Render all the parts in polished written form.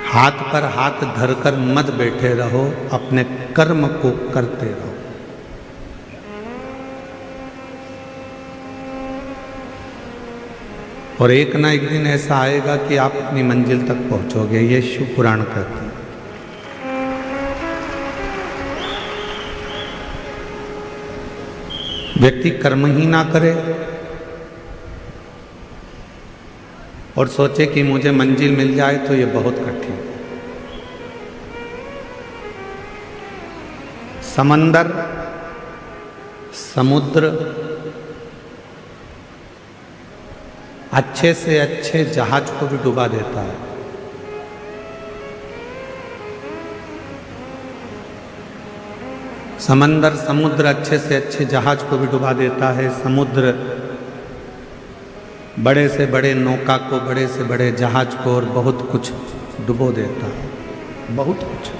हाथ पर हाथ धरकर मत बैठे रहो, अपने कर्म को करते रहो। और एक ना एक दिन ऐसा आएगा कि आप अपनी मंजिल तक पहुंचोगे, ये शिव पुराण कहते हैं। व्यक्ति कर्म ही ना करे और सोचे कि मुझे मंजिल मिल जाए तो ये बहुत कठिन है। समंदर, समुद्र अच्छे से अच्छे जहाज को भी डुबा देता है। समंदर, समुद्र अच्छे से अच्छे जहाज को भी डुबा देता है। समुद्र बड़े से बड़े नौका को, बड़े से बड़े जहाज को और बहुत कुछ डुबो देता है, बहुत कुछ।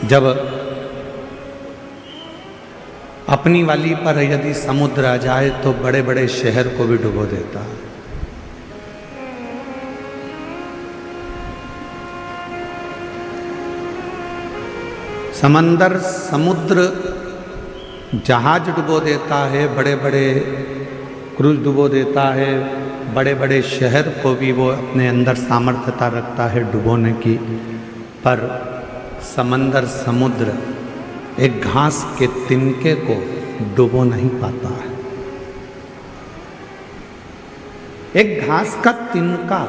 जब अपनी वाली पर यदि समुद्र आ जाए तो बड़े बड़े शहर को भी डुबो देता है। समंदर, समुद्र जहाज डुबो देता है, बड़े बड़े क्रूज डुबो देता है, बड़े बड़े शहर को भी वो अपने अंदर सामर्थ्यता रखता है डुबोने की। पर समंदर, समुद्र एक घास के तिनके को डुबो नहीं पाता है। एक घास का तिनका,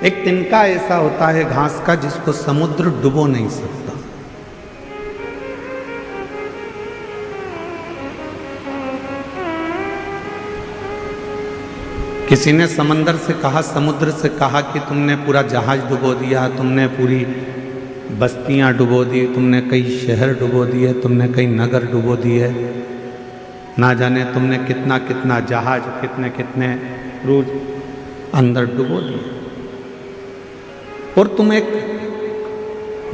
एक तिनका ऐसा होता है घास का जिसको समुद्र डुबो नहीं सकता। किसी ने समंदर से कहा, समुद्र से कहा कि तुमने पूरा जहाज डुबो दिया, तुमने पूरी बस्तियां डुबो दी, तुमने कई शहर डुबो दिए, तुमने कई नगर डुबो दिए, ना जाने तुमने कितना कितना जहाज, कितने कितने क्रूज अंदर डुबो दिए, और तुम एक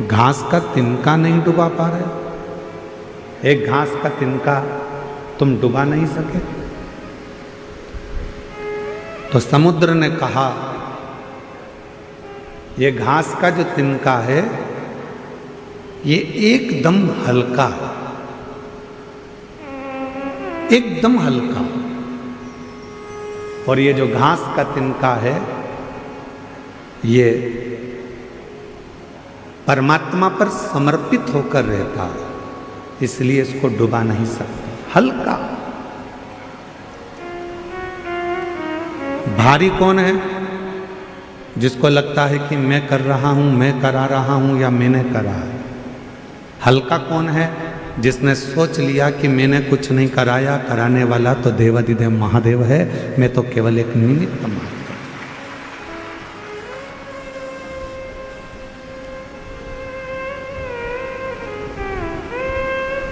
घास का तिनका नहीं डुबा पा रहे। एक घास का तिनका तुम डुबा नहीं सके। तो समुद्र ने कहा, ये घास का जो तिनका है ये एकदम हल्का, एकदम हल्का, और ये जो घास का तिनका है ये परमात्मा पर समर्पित होकर रहता है, इसलिए इसको डुबा नहीं सकते। हल्का। भारी कौन है? जिसको लगता है कि मैं कर रहा हूं, मैं करा रहा हूं या मैंने करा है। हल्का कौन है? जिसने सोच लिया कि मैंने कुछ नहीं कराया, कराने वाला तो देवाधिदेव महादेव है, मैं तो केवल एक निमित्त मात्र।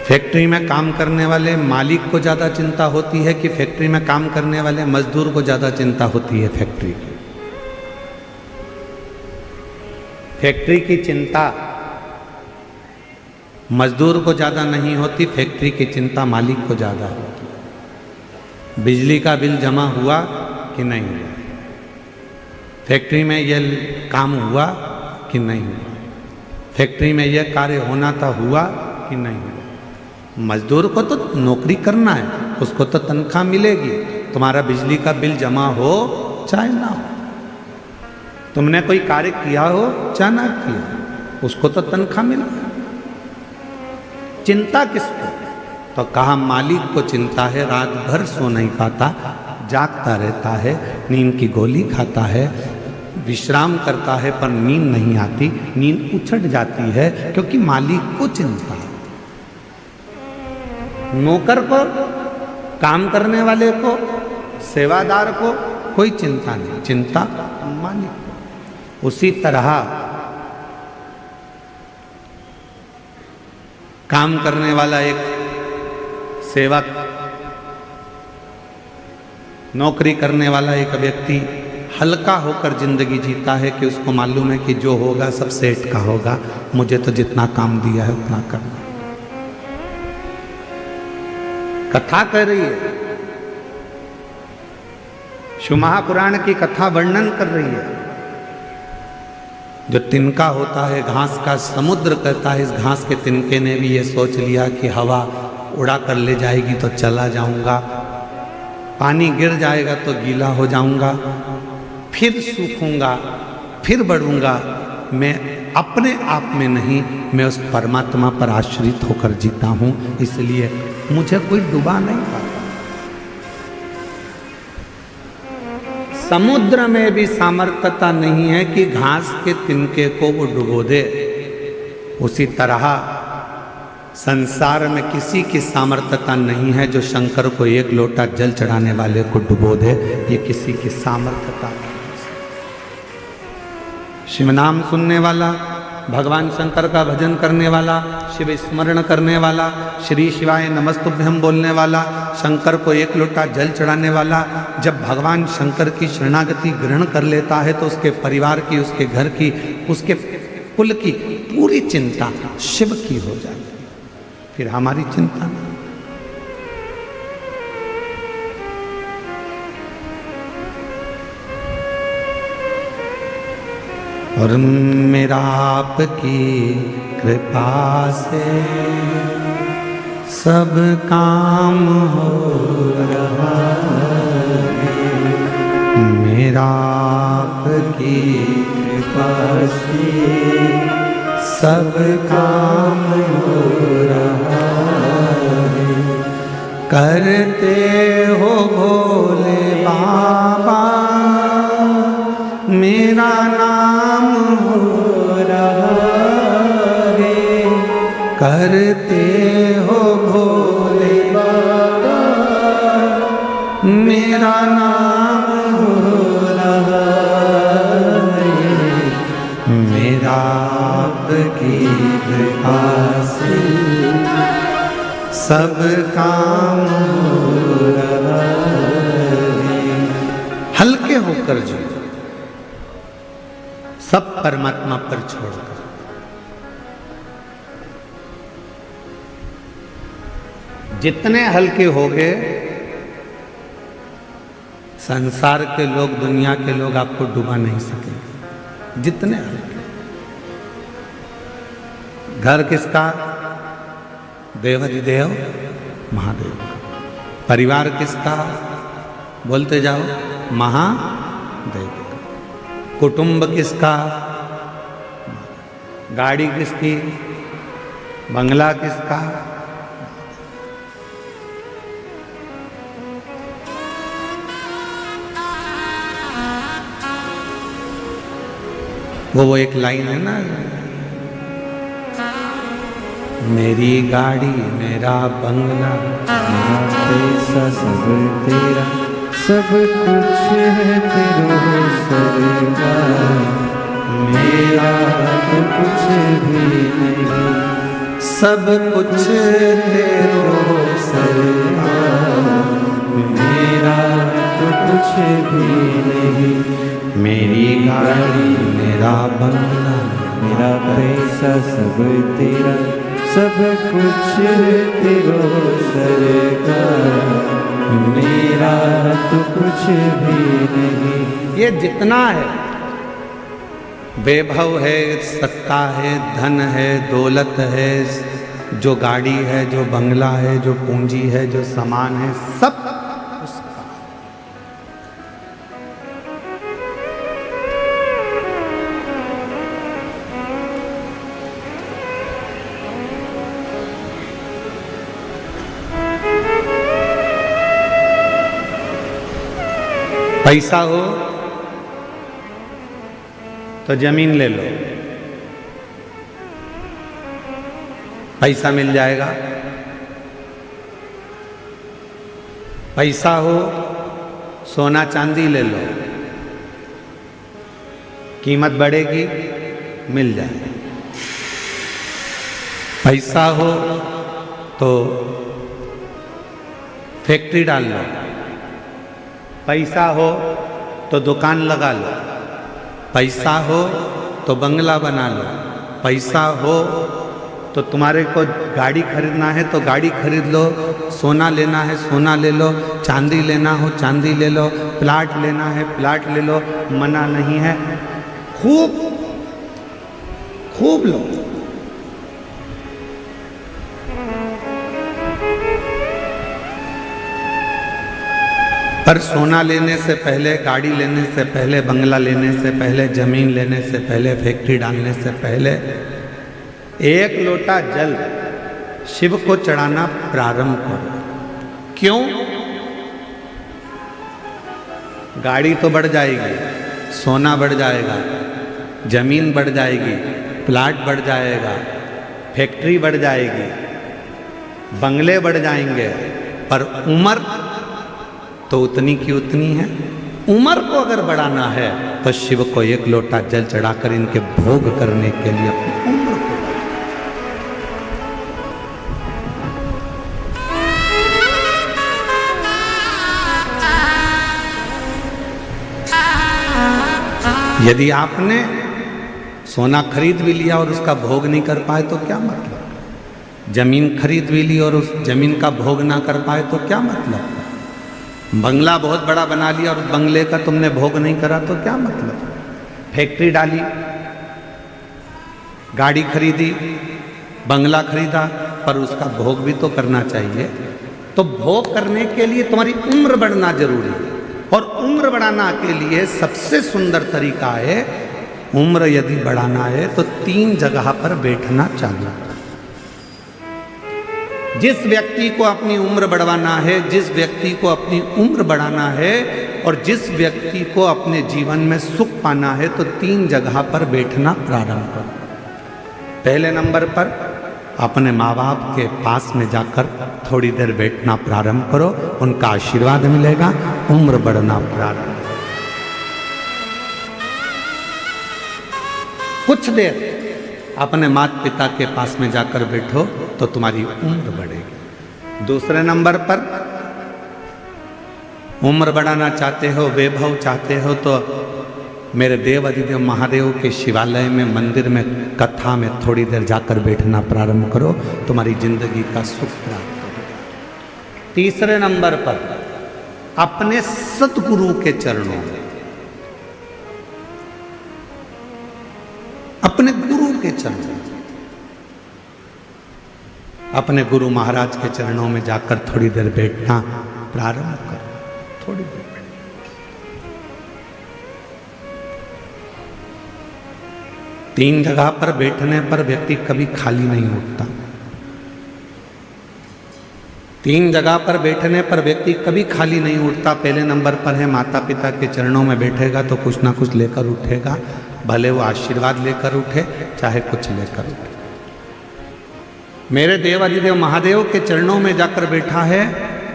फैक्ट्री में काम करने वाले मालिक को ज़्यादा चिंता होती है कि फैक्ट्री में काम करने वाले मजदूर को ज़्यादा चिंता होती है फैक्ट्री की? फैक्ट्री की चिंता मजदूर को ज़्यादा नहीं होती, फैक्ट्री की चिंता मालिक को ज़्यादा होती है। बिजली का बिल जमा हुआ कि नहीं हुआ, फैक्ट्री में यह काम हुआ कि नहीं हुआ, फैक्ट्री में यह कार्य होना था हुआ कि नहीं हुआ। मजदूर को तो नौकरी करना है, उसको तो तनख्वाह मिलेगी। तुम्हारा बिजली का बिल जमा हो चाहे ना हो, तुमने कोई कार्य किया हो चाहे ना किया, उसको तो तनख्वाह मिला। चिंता किसको? तो कहा मालिक को चिंता है, रात भर सो नहीं पाता, जागता रहता है, नींद की गोली खाता है, विश्राम करता है, पर नींद नहीं आती, नींद उछट जाती है क्योंकि मालिक को चिंता है। नौकर को, काम करने वाले को, सेवादार को कोई चिंता नहीं, चिंता मालिक को। उसी तरह काम करने वाला एक सेवक, नौकरी करने वाला एक व्यक्ति हल्का होकर जिंदगी जीता है कि उसको मालूम है कि जो होगा सब सेठ का होगा, मुझे तो जितना काम दिया है उतना करना। कथा कह रही है शिव महापुराण की कथा वर्णन कर रही है। जो तिनका होता है घास का, समुद्र कहता है इस घास के तिनके ने भी ये सोच लिया कि हवा उड़ा कर ले जाएगी तो चला जाऊंगा, पानी गिर जाएगा तो गीला हो जाऊंगा, फिर सूखूंगा, फिर बढ़ूंगा। मैं अपने आप में नहीं, मैं उस परमात्मा पर आश्रित होकर जीता हूं, इसलिए मुझे कोई डुबा नहीं पाता। समुद्र में भी सामर्थ्यता नहीं है कि घास के तिनके को वो डुबो दे। उसी तरह संसार में किसी की सामर्थ्यता नहीं है जो शंकर को एक लोटा जल चढ़ाने वाले को डुबो दे। ये किसी की सामर्थ्यता नहीं। शिव नाम सुनने वाला, भगवान शंकर का भजन करने वाला, शिव स्मरण करने वाला, श्री शिवाय नमस्तुभ्यम बोलने वाला, शंकर को एक लोटा जल चढ़ाने वाला, जब भगवान शंकर की शरणागति ग्रहण कर लेता है तो उसके परिवार की, उसके घर की, उसके कुल की पूरी चिंता शिव की हो जाती है। फिर हमारी चिंता नहीं। और मेरा आपकी कृपा से सब काम हो रहा है। मेरा आपकी कृपा से सब काम हो रहा है। करते हो भोले बाबा मेरा नाम हो रहा है। करते हो भोले बाबा मेरा नाम हो रहा है। मेरा आपकी कृपा से सब काम हो रहा है। हल्के होकर जो सब परमात्मा पर छोड़कर, जितने हल्के हो गए संसार के लोग, दुनिया के लोग आपको डुबा नहीं सकेंगे। जितने हल्के। घर किसका? देवाधिदेव महादेव का। परिवार किसका? बोलते जाओ, महादेव का। कुटुंब किसका? गाड़ी किसकी? बंगला किसका? वो एक लाइन है ना, मेरी गाड़ी मेरा बंगला मेरा पैसा सब तेरा, सब कुछ है तेरो सरकार। मेरा तो कुछ भी नहीं, सब कुछ तेरो सरकार। मेरा तो कुछ भी नहीं। मेरी गाड़ी मेरा बंगला मेरा पैसा सब तेरा, सब कुछ है तेरो सरकार। मेरा तो कुछ भी नहीं। ये जितना है, वैभव है, सत्ता है, धन है, दौलत है, जो गाड़ी है, जो बंगला है, जो पूंजी है, जो सामान है, सब उसका। पैसा हो तो जमीन ले लो, पैसा मिल जाएगा। पैसा हो सोना चांदी ले लो, कीमत बढ़ेगी, मिल जाएगा। पैसा हो तो फैक्ट्री डाल लो, पैसा हो तो दुकान लगा लो, पैसा हो तो बंगला बना लो, पैसा हो तो तुम्हारे को गाड़ी खरीदना है तो गाड़ी खरीद लो, सोना लेना है सोना ले लो, चांदी लेना हो चांदी ले लो, प्लाट लेना है प्लाट ले लो, मना नहीं है, खूब खूब लो। पर सोना लेने से पहले, गाड़ी लेने से पहले, बंगला लेने से पहले, जमीन लेने से पहले, फैक्ट्री डालने से पहले एक लोटा जल शिव को चढ़ाना प्रारंभ करो। क्यों? गाड़ी तो बढ़ जाएगी, सोना बढ़ जाएगा, जमीन बढ़ जाएगी, प्लाट बढ़ जाएगा, फैक्ट्री बढ़ जाएगी, बंगले बढ़ जाएंगे, पर उम्र तो उतनी की उतनी है। उम्र को अगर बढ़ाना है तो शिव को एक लोटा जल चढ़ाकर इनके भोग करने के लिए अपनी उम्र को यदि आपने सोना खरीद भी लिया और उसका भोग नहीं कर पाए तो क्या मतलब? जमीन खरीद भी ली और उस जमीन का भोग ना कर पाए तो क्या मतलब? बंगला बहुत बड़ा बना लिया और उस बंगले का तुमने भोग नहीं करा तो क्या मतलब? फैक्ट्री डाली, गाड़ी खरीदी, बंगला खरीदा, पर उसका भोग भी तो करना चाहिए। तो भोग करने के लिए तुम्हारी उम्र बढ़ना जरूरी है, और उम्र बढ़ाना के लिए सबसे सुंदर तरीका है, उम्र यदि बढ़ाना है तो 3 जगह पर बैठना चाहिए। जिस व्यक्ति को अपनी उम्र बढ़वाना है, जिस व्यक्ति को अपनी उम्र बढ़ाना है और जिस व्यक्ति को अपने जीवन में सुख पाना है तो 3 जगह पर बैठना प्रारंभ करो। पहले नंबर पर अपने माँ बाप के पास में जाकर थोड़ी देर बैठना प्रारंभ करो, उनका आशीर्वाद मिलेगा, उम्र बढ़ना प्रारंभ। कुछ देर अपने माता पिता के पास में जाकर बैठो तो तुम्हारी उम्र बढ़ेगी। दूसरे नंबर पर उम्र बढ़ाना चाहते हो, वैभव चाहते हो, तो मेरे देव अधिदेव महादेव के शिवालय में, मंदिर में, कथा में थोड़ी देर जाकर बैठना प्रारंभ करो, तुम्हारी जिंदगी का सुख प्राप्त होगा। तीसरे नंबर पर अपने सतगुरु के चरणों में, अपने गुरु के चरणों, अपने गुरु महाराज के चरणों में जाकर थोड़ी देर बैठना प्रारंभ करो। थोड़ी देर बैठना। 3 जगह पर बैठने पर व्यक्ति कभी खाली नहीं उठता। 3 जगह पर बैठने पर व्यक्ति कभी खाली नहीं उठता। पहले नंबर पर है माता पिता के चरणों में बैठेगा तो कुछ ना कुछ लेकर उठेगा, भले वो आशीर्वाद लेकर उठे चाहे कुछ लेकर उठे। मेरे देव अधिदेव महादेव के चरणों में जाकर बैठा है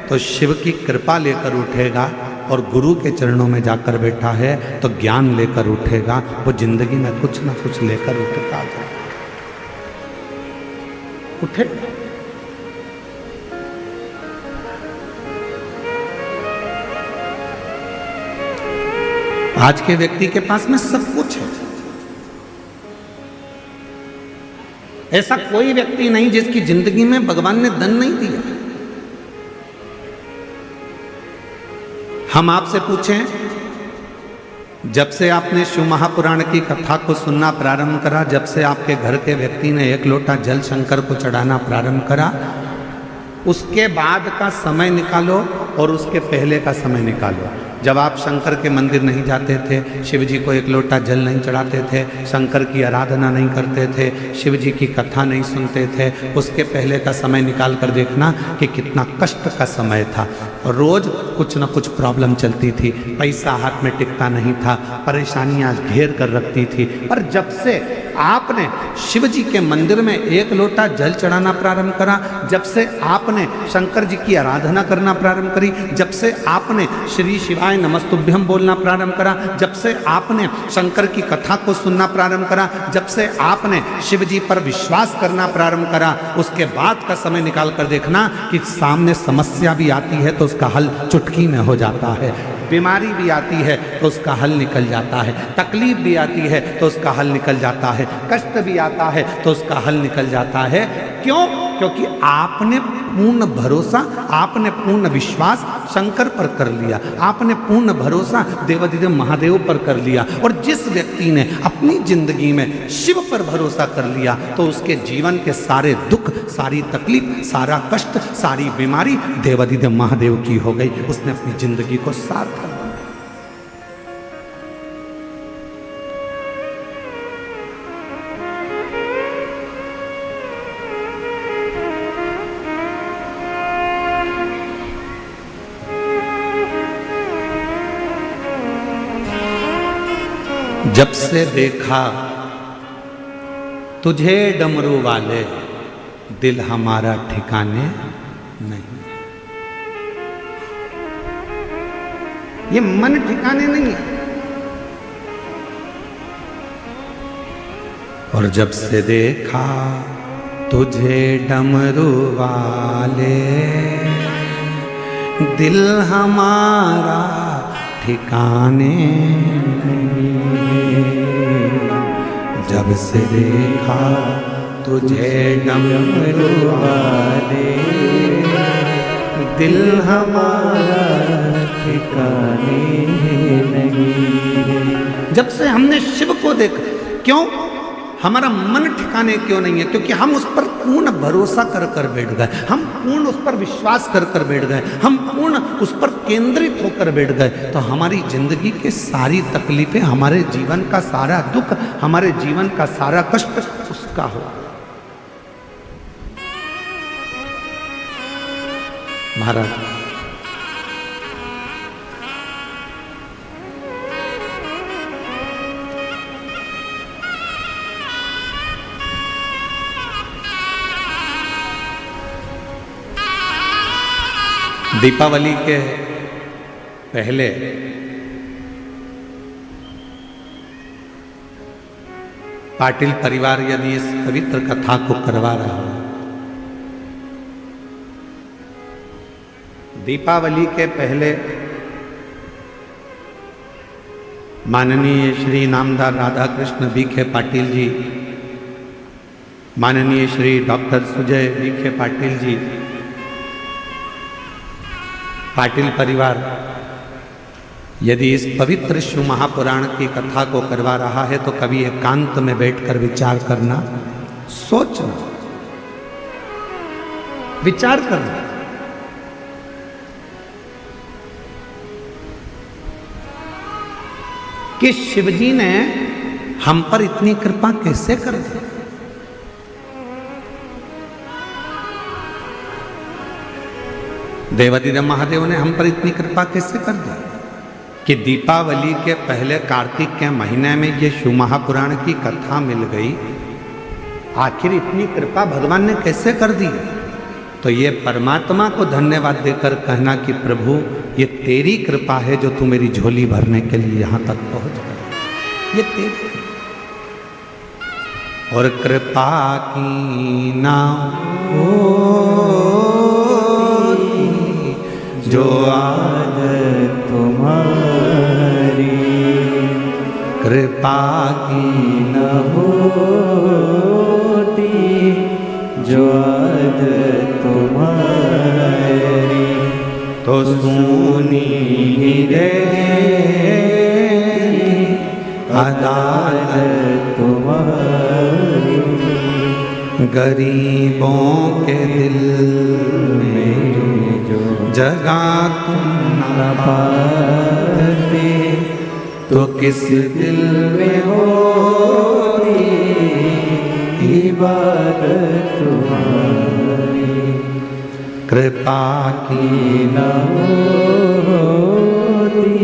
तो शिव की कृपा लेकर उठेगा, और गुरु के चरणों में जाकर बैठा है तो ज्ञान लेकर उठेगा। वो जिंदगी में कुछ ना कुछ लेकर उठता जाए, उठेगा। आज के व्यक्ति के पास में सब कुछ है। ऐसा कोई व्यक्ति नहीं जिसकी जिंदगी में भगवान ने धन नहीं दिया। हम आपसे पूछें, जब से आपने शिव महापुराण की कथा को सुनना प्रारंभ करा, जब से आपके घर के व्यक्ति ने 1 लोटा जल शंकर को चढ़ाना प्रारंभ करा, उसके बाद का समय निकालो और उसके पहले का समय निकालो। जब आप शंकर के मंदिर नहीं जाते थे, शिव जी को 1 लोटा जल नहीं चढ़ाते थे, शंकर की आराधना नहीं करते थे, शिव जी की कथा नहीं सुनते थे, उसके पहले का समय निकाल कर देखना कि कितना कष्ट का समय था। और रोज़ कुछ ना कुछ प्रॉब्लम चलती थी, पैसा हाथ में टिकता नहीं था, परेशानियाँ घेर कर रखती थी। पर जब से आपने शिव जी के मंदिर में 1 लोटा जल चढ़ाना प्रारंभ करा, जब से आपने शंकर जी की आराधना करना प्रारंभ करी, जब से आपने श्री शिवाय नमस्तुभ्यम बोलना प्रारंभ करा, जब से आपने शंकर की कथा को सुनना प्रारंभ करा, जब से आपने शिव जी पर विश्वास करना प्रारंभ करा, उसके बाद का समय निकाल कर देखना कि सामने समस्या भी आती है तो उसका हल चुटकी में हो जाता है। बीमारी भी आती है तो उसका हल निकल जाता है, तकलीफ भी आती है तो उसका हल निकल जाता है, कष्ट भी आता है तो उसका हल निकल जाता है। क्यों? क्योंकि आपने पूर्ण भरोसा, आपने पूर्ण विश्वास शंकर पर कर लिया, आपने पूर्ण भरोसा देवाधिदेव महादेव पर कर लिया। और जिस व्यक्ति ने अपनी जिंदगी में शिव पर भरोसा कर लिया तो उसके जीवन के सारे दुख, सारी तकलीफ, सारा कष्ट, सारी बीमारी देवाधिदेव महादेव की हो गई। उसने अपनी जिंदगी को सार्थक कर दिया। जब से देखा तुझे डमरू वाले, दिल हमारा ठिकाने नहीं। ये मन ठिकाने नहीं है। और जब से देखा तुझे डमरू वाले, दिल हमारा ठिकाने नहीं। जब से देखा तुझे डमरू वाले, दिल हमारा ठिकाने नहीं। जब से हमने शिव को देखा, क्यों हमारा मन ठिकाने क्यों नहीं है? क्योंकि हम उस पर पूर्ण भरोसा कर कर बैठ गए, हम पूर्ण उस पर विश्वास कर कर बैठ गए, हम पूर्ण उस पर केंद्रित होकर बैठ गए। तो हमारी जिंदगी के सारी तकलीफें, हमारे जीवन का सारा दुख, हमारे जीवन का सारा कष्ट उसका हो। महाराज दीपावली के पहले पाटिल परिवार यदि इस पवित्र कथा को करवा रहा है, दीपावली के पहले माननीय श्री नामदार राधा कृष्ण बीखे पाटिल जी, माननीय श्री डॉक्टर सुजय बीखे पाटिल जी, पाटिल परिवार यदि इस पवित्र शिव महापुराण की कथा को करवा रहा है तो कभी एकांत में बैठकर विचार करना, सोचना, विचार करना कि शिवजी ने हम पर इतनी कृपा कैसे कर दी। देवाधिदेव महादेव ने हम पर इतनी कृपा कैसे कर दी कि दीपावली के पहले कार्तिक के महीने में ये शिव महापुराण की कथा मिल गई। आखिर इतनी कृपा भगवान ने कैसे कर दी? तो ये परमात्मा को धन्यवाद देकर कहना कि प्रभु ये तेरी कृपा है जो तू मेरी झोली भरने के लिए यहां तक पहुंच गया। ये तेरी और कृपा की ना हो जो आदत तुम्हारी, कृपा की न होती जो आदत तुम्हारी, तो सुनी ही रे अदालत तुम्हारी, गरीबों के दिल में जगा तुम न पाते तो किस दिल में होती इबादत तुम्हारी, कृपा की न होती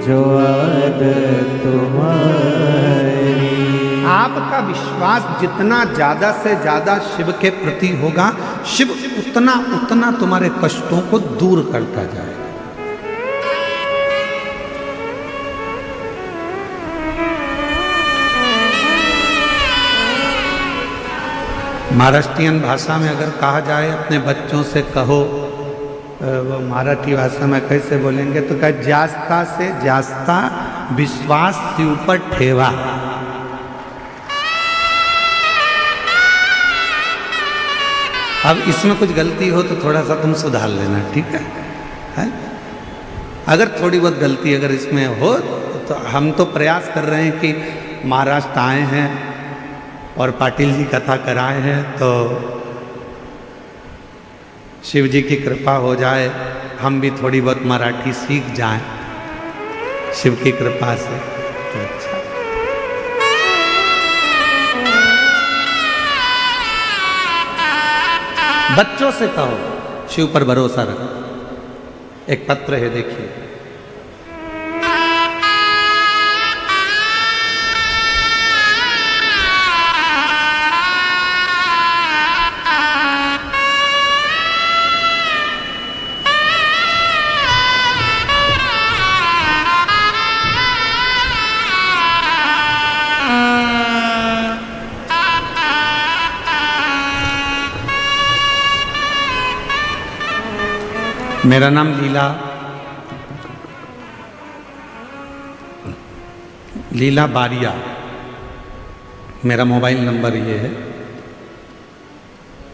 जो आदत तुम्हारी। आपका विश्वास जितना ज्यादा से ज्यादा शिव के प्रति होगा, शिव उतना उतना तुम्हारे कष्टों को दूर करता जाएगा। महाराष्ट्रियन भाषा में अगर कहा जाए, अपने बच्चों से कहो वो मराठी भाषा में कैसे बोलेंगे, तो क्या जास्ता से जास्ता विश्वास शिव पर ठेवा। अब इसमें कुछ गलती हो तो थोड़ा सा तुम सुधार लेना, ठीक है? अगर थोड़ी बहुत गलती अगर इसमें हो तो हम तो प्रयास कर रहे हैं कि महाराष्ट्र आए हैं और पाटिल जी कथा कराए हैं, तो शिव जी की कृपा हो जाए, हम भी थोड़ी बहुत मराठी सीख जाएं शिव की कृपा से, तो अच्छा। बच्चों से कहो शिव पर भरोसा रखो। एक पत्र है, देखिए। मेरा नाम लीला बारिया, मेरा मोबाइल नंबर ये है।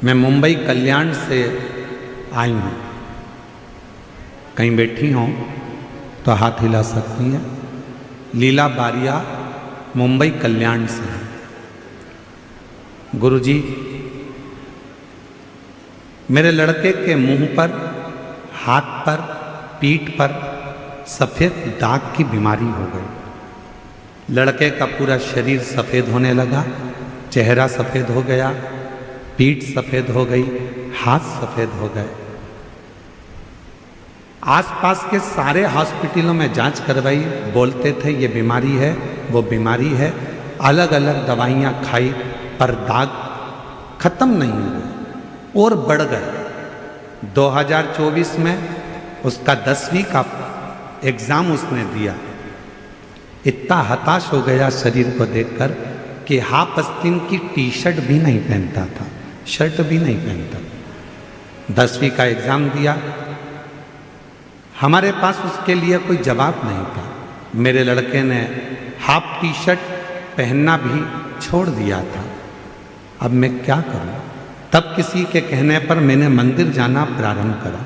मैं मुंबई कल्याण से आई हूँ। कहीं बैठी हों तो हाथ हिला सकती हैं। लीला बारिया मुंबई कल्याण से। गुरुजी, मेरे लड़के के मुंह पर, हाथ पर, पीठ पर सफ़ेद दाग की बीमारी हो गई। लड़के का पूरा शरीर सफ़ेद होने लगा, चेहरा सफ़ेद हो गया, पीठ सफ़ेद हो गई, हाथ सफ़ेद हो गए। आसपास के सारे हॉस्पिटलों में जांच करवाई, बोलते थे ये बीमारी है, वो बीमारी है। अलग अलग दवाइयाँ खाई, पर दाग खत्म नहीं हुए और बढ़ गए। 2024 में उसका 10वीं का एग्ज़ाम उसने दिया। इतना हताश हो गया शरीर को देखकर कि हाफ आस्तीन की टी शर्ट भी नहीं पहनता था, शर्ट भी नहीं पहनता। 10वीं का एग्ज़ाम दिया। हमारे पास उसके लिए कोई जवाब नहीं था। मेरे लड़के ने हाफ टी शर्ट पहनना भी छोड़ दिया था। अब मैं क्या करूं? तब किसी के कहने पर मैंने मंदिर जाना प्रारंभ करा।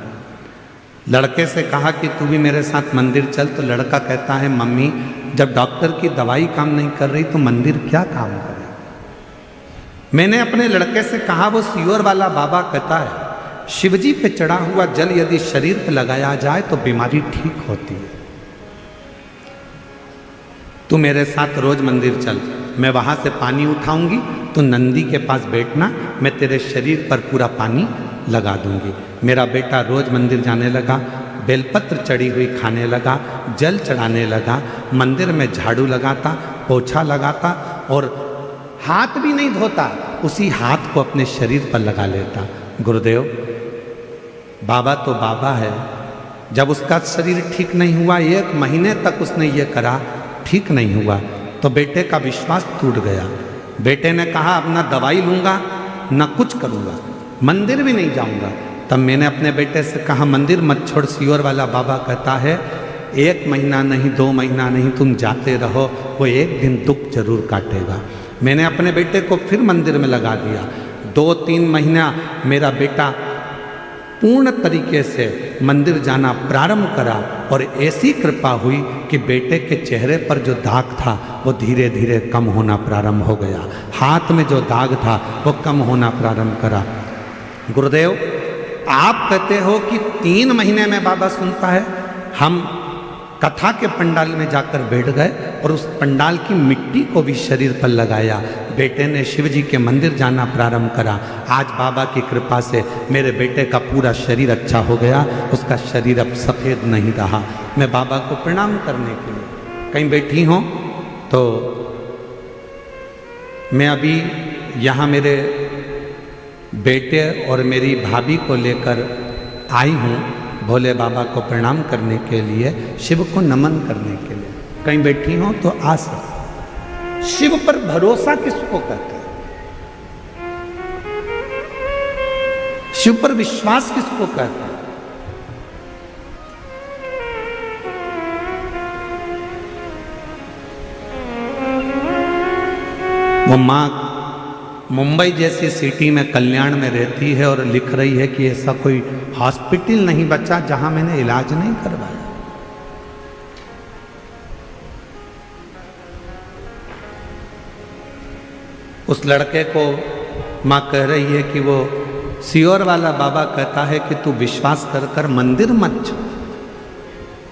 लड़के से कहा कि तू भी मेरे साथ मंदिर चल, तो लड़का कहता है मम्मी, जब डॉक्टर की दवाई काम नहीं कर रही तो मंदिर क्या काम करे। मैंने अपने लड़के से कहा, वो सियोर वाला बाबा कहता है शिवजी पे चढ़ा हुआ जल यदि शरीर पे लगाया जाए तो बीमारी ठीक होती है। तू मेरे साथ रोज मंदिर चल, मैं वहां से पानी उठाऊंगी, तो नंदी के पास बैठना, मैं तेरे शरीर पर पूरा पानी लगा दूंगी। मेरा बेटा रोज मंदिर जाने लगा, बेलपत्र चढ़ी हुई खाने लगा, जल चढ़ाने लगा, मंदिर में झाड़ू लगाता, पोछा लगाता और हाथ भी नहीं धोता, उसी हाथ को अपने शरीर पर लगा लेता। गुरुदेव, बाबा तो बाबा है। जब उसका शरीर ठीक नहीं हुआ, 1 महीने तक उसने ये करा, ठीक नहीं हुआ, तो बेटे का विश्वास टूट गया। बेटे ने कहा अब ना दवाई लूँगा ना कुछ करूँगा, मंदिर भी नहीं जाऊँगा। तब मैंने अपने बेटे से कहा मंदिर मत छोड़, सियोर वाला बाबा कहता है 1 महीना नहीं, 2 महीना नहीं, तुम जाते रहो, वो एक दिन दुख जरूर काटेगा। मैंने अपने बेटे को फिर मंदिर में लगा दिया। 2-3 महीना मेरा बेटा पूर्ण तरीके से मंदिर जाना प्रारंभ करा और ऐसी कृपा हुई कि बेटे के चेहरे पर जो दाग था वो धीरे धीरे कम होना प्रारंभ हो गया। हाथ में जो दाग था वो कम होना प्रारंभ करा। गुरुदेव, आप कहते हो कि 3 महीने में बाबा सुनता है। हम कथा के पंडाल में जाकर बैठ गए और उस पंडाल की मिट्टी को भी शरीर पर लगाया। बेटे ने शिव जी के मंदिर जाना प्रारंभ करा। आज बाबा की कृपा से मेरे बेटे का पूरा शरीर अच्छा हो गया, उसका शरीर अब सफ़ेद नहीं रहा। मैं बाबा को प्रणाम करने के लिए कहीं बैठी हूँ तो मैं अभी यहाँ मेरे बेटे और मेरी भाभी को लेकर आई हूँ भोले बाबा को प्रणाम करने के लिए, शिव को नमन करने के लिए। कहीं बैठी हो तो आ सकते। शिव पर भरोसा किसको कहते हैं? शिव पर विश्वास किसको कहते हैं? वो माँ मुंबई जैसी सिटी में कल्याण में रहती है और लिख रही है कि ऐसा कोई हॉस्पिटल नहीं बचा जहां मैंने इलाज नहीं करवाया। उस लड़के को माँ कह रही है कि वो सियोर वाला बाबा कहता है कि तू विश्वास कर कर मंदिर मत छोड़।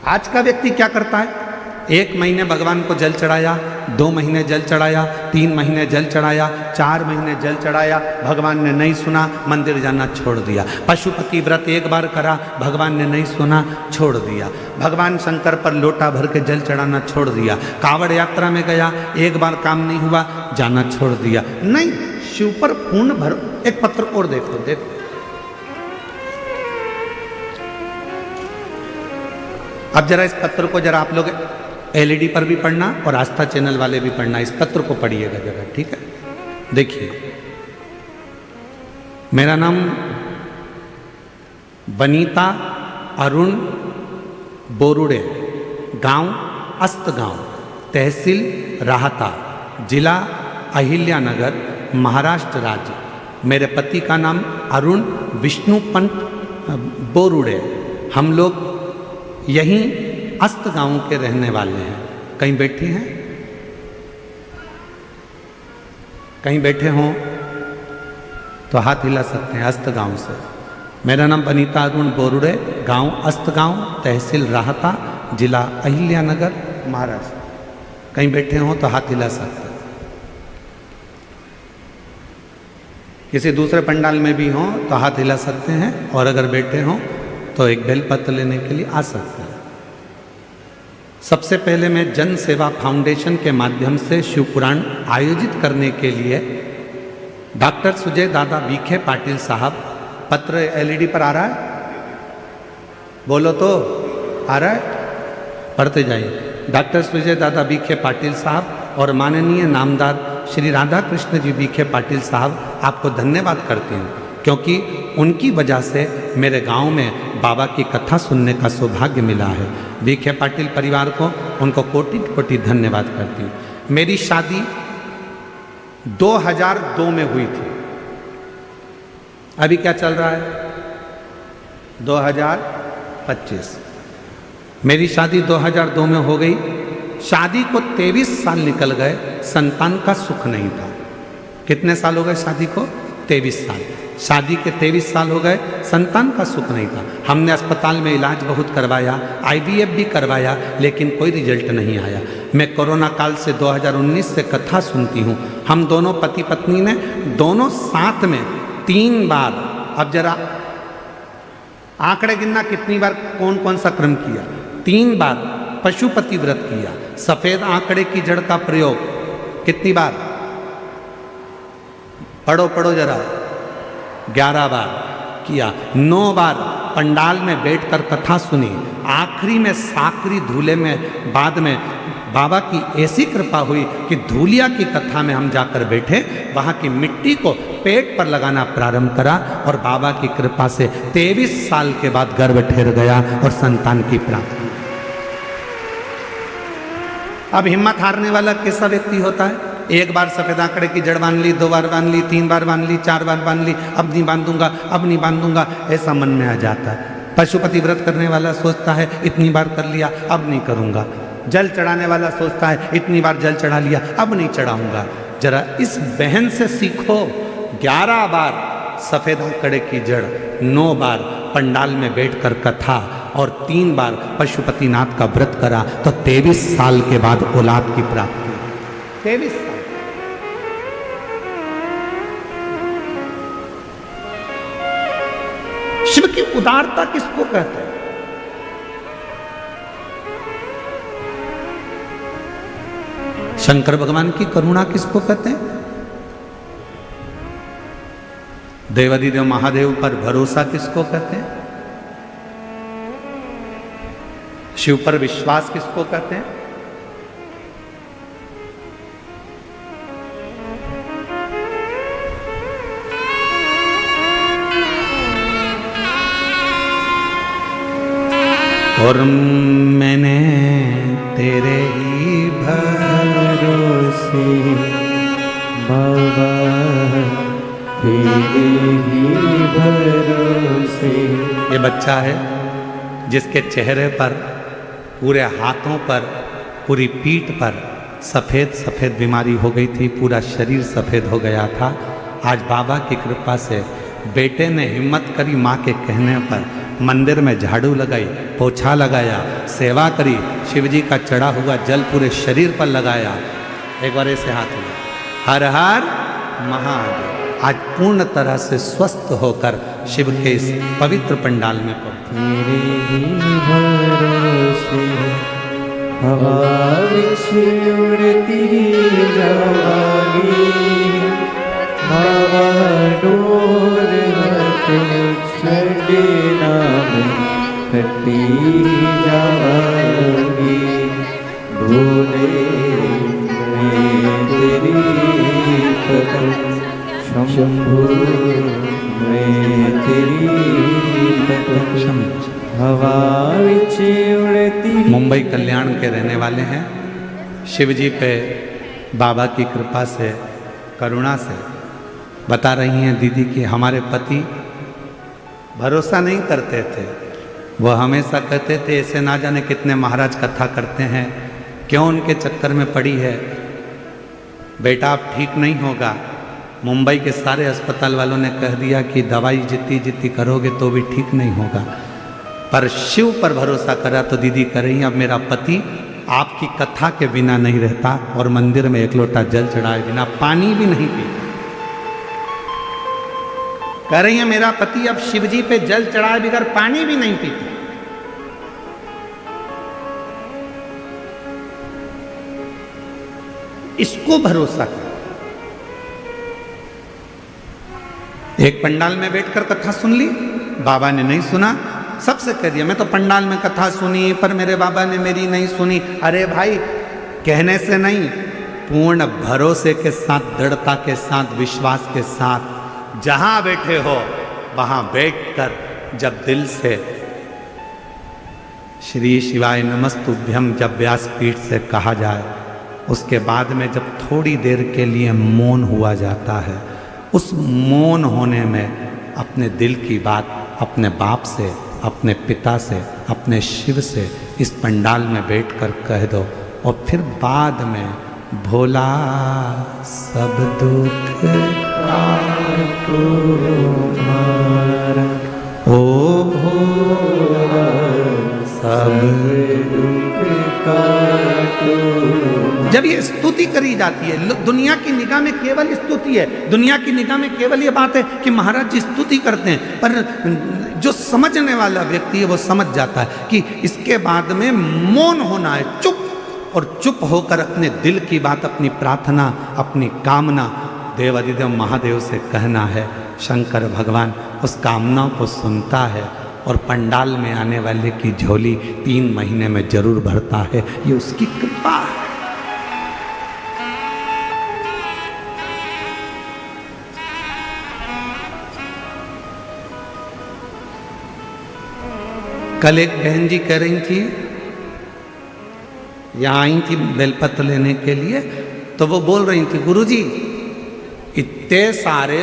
आज का व्यक्ति क्या करता है? 1 महीने भगवान को जल चढ़ाया, 2 महीने जल चढ़ाया, 3 महीने जल चढ़ाया, 4 महीने जल चढ़ाया, भगवान ने नहीं सुना, मंदिर जाना छोड़ दिया। पशुपति व्रत 1 बार करा, भगवान ने नहीं सुना, छोड़ दिया। भगवान शंकर पर लोटा भर के जल चढ़ाना छोड़ दिया। कावड़ यात्रा में गया, 1 बार काम नहीं हुआ, जाना छोड़ दिया। नहीं, शिव पर पूर्ण भरो। एक पत्र और देखो, देखो अब जरा इस पत्र को जरा आप लोग LED पर भी पढ़ना और आस्था चैनल वाले भी पढ़ना। इस पत्र को पढ़िएगा जरा, ठीक है? देखिए, मेरा नाम वनीता अरुण बोरुड़े, गांव अस्तगांव, तहसील राहता, जिला अहिल्यानगर, महाराष्ट्र राज्य। मेरे पति का नाम अरुण विष्णुपंत बोरुड़े। हम लोग यहीं अस्त गांव के रहने वाले हैं। कहीं बैठे हैं? कहीं बैठे हों तो हाथ हिला सकते हैं। अस्त गांव से। मेरा नाम वनीता अरुण बोरुड़े, गांव अस्त गांव, तहसील राहता, जिला अहिल्यानगर, महाराष्ट्र। कहीं बैठे हों तो हाथ हिला सकते हैं। किसी दूसरे पंडाल में भी हों तो हाथ हिला सकते हैं, और अगर बैठे हों तो एक बेलपत्र लेने के लिए आ सकते हैं। सबसे पहले मैं जन सेवा फाउंडेशन के माध्यम से शिव पुराण आयोजित करने के लिए डॉक्टर सुजय दादा विखे पाटिल साहब, पत्र LED पर आ रहा है? बोलो तो, आ रहा है? पढ़ते जाइए। डॉक्टर सुजय दादा विखे पाटिल साहब और माननीय नामदार श्री राधा कृष्ण जी विखे पाटिल साहब, आपको धन्यवाद करती हूँ, क्योंकि उनकी वजह से मेरे गांव में बाबा की कथा सुनने का सौभाग्य मिला है। विखे पाटिल परिवार को, उनको कोटि कोटि धन्यवाद करती हूँ। मेरी शादी 2002 में हुई थी। अभी क्या चल रहा है? 2025। मेरी शादी 2002 में हो गई। शादी को 23 साल निकल गए, संतान का सुख नहीं था। कितने साल हो गए शादी को? 23 साल। शादी के 23 साल हो गए, संतान का सुख नहीं था। हमने अस्पताल में इलाज बहुत करवाया, IVF भी करवाया, लेकिन कोई रिजल्ट नहीं आया। मैं कोरोना काल से 2019 से कथा सुनती हूँ। हम दोनों पति पत्नी ने दोनों साथ में 3 बार, अब जरा आंकड़े गिनना कितनी बार कौन कौन सा क्रम किया। 3 बार पशुपति व्रत किया। सफेद आंकड़े की जड़ का प्रयोग कितनी बार? पढ़ो पढ़ो जरा। 11 बार किया। 9 बार पंडाल में बैठकर कथा सुनी। आखिरी में साकरी धूले में बाद में बाबा की ऐसी कृपा हुई कि धूलिया की कथा में हम जाकर बैठे, वहाँ की मिट्टी को पेट पर लगाना प्रारंभ करा, और बाबा की कृपा से 23 साल के बाद गर्भ ठहर गया और संतान की प्राप्ति। अब हिम्मत हारने वाला कैसा व्यक्ति होता है? 1 बार सफेद आंकड़े की जड़ बांध ली, 2 बार बांध ली, 3 बार बांध ली, 4 बार बांध ली, अब नहीं बांधूंगा, अब नहीं बांधूंगा, ऐसा मन में आ जाता है। पशुपति व्रत करने वाला सोचता है इतनी बार कर लिया, अब नहीं करूंगा। जल चढ़ाने वाला सोचता है इतनी बार जल चढ़ा लिया, अब नहीं चढ़ाऊंगा। जरा इस बहन से सीखो। 11 बार सफेद आंकड़े की जड़, 9 बार पंडाल में बैठकर कथा, और 3 बार पशुपतिनाथ का व्रत करा, तो 23 साल के बाद औलाद की प्राप्ति। 23 साल। शिव की उदारता किसको कहते हैं? शंकर भगवान की करुणा किसको कहते हैं? देवाधिदेव महादेव पर भरोसा किसको कहते हैं? शिव पर विश्वास किसको कहते हैं? और मैंने तेरे ही भरोसे बाबा तेरे ही भरोसे। ये बच्चा है जिसके चेहरे पर, पूरे हाथों पर, पूरी पीठ पर सफ़ेद सफ़ेद बीमारी हो गई थी, पूरा शरीर सफ़ेद हो गया था। आज बाबा की कृपा से बेटे ने हिम्मत करी, माँ के कहने पर मंदिर में झाड़ू लगाई, पोछा लगाया, सेवा करी, शिव जी का चढ़ा हुआ जल पूरे शरीर पर लगाया। एक बार ऐसे हाथ में हर हर महादेव। आज पूर्ण तरह से स्वस्थ होकर शिव के इस पवित्र पंडाल में पहुंचे। तेरे ही भरोसे हवा विच उड़ती जावागी, हवा डोर तो छड़े नाम कटी जावागी। भोले मैं तेरी पतंग, शंभु मैं तेरी पतंग, हवा विच उड़ती। मुंबई कल्याण के रहने वाले हैं। शिव जी पे बाबा की कृपा से, करुणा से बता रही हैं दीदी कि हमारे पति भरोसा नहीं करते थे। वो हमेशा कहते थे ऐसे ना जाने कितने महाराज कथा करते हैं, क्यों उनके चक्कर में पड़ी है, बेटा अब ठीक नहीं होगा। मुंबई के सारे अस्पताल वालों ने कह दिया कि दवाई जितनी जितनी करोगे तो भी ठीक नहीं होगा, पर शिव पर भरोसा करा तो दीदी कह रही हैं अब मेरा पति आपकी कथा के बिना नहीं रहता और मंदिर में एक लोटा जल चढ़ाए बिना पानी भी नहीं पीता। कह रही है मेरा पति अब शिव जी पे जल चढ़ाए बगैर पानी भी नहीं पीता। इसको भरोसा कर। एक पंडाल में बैठकर कथा सुन ली, बाबा ने नहीं सुना, सबसे कह दिया मैं तो पंडाल में कथा सुनी पर मेरे बाबा ने मेरी नहीं सुनी। अरे भाई, कहने से नहीं, पूर्ण भरोसे के साथ, दृढ़ता के साथ, विश्वास के साथ जहां बैठे हो वहां बैठकर जब दिल से श्री शिवाय नमस्तुभ्यम जब व्यासपीठ से कहा जाए, उसके बाद में जब थोड़ी देर के लिए मौन हुआ जाता है, उस मौन होने में अपने दिल की बात अपने बाप से, अपने पिता से, अपने शिव से इस पंडाल में बैठकर कह दो और फिर बाद में भोला सब दुख काटो मारा, ओ भोला सब दुख काटो। जब ये स्तुति करी जाती है, दुनिया की निगाह में केवल स्तुति है, दुनिया की निगाह में केवल ये बात है कि महाराज जी स्तुति करते हैं, पर जो समझने वाला व्यक्ति है वो समझ जाता है कि इसके बाद में मौन होना है, चुप, और चुप होकर अपने दिल की बात, अपनी प्रार्थना, अपनी कामना देवाधिदेव महादेव से कहना है। शंकर भगवान उस कामना को सुनता है और पंडाल में आने वाले की झोली 3 महीने में जरूर भरता है। ये उसकी कृपा है। कल एक बहन जी कह रही थी, यहाँ आई थी बेलपत्र लेने के लिए, तो वो बोल रही थी गुरुजी इतने सारे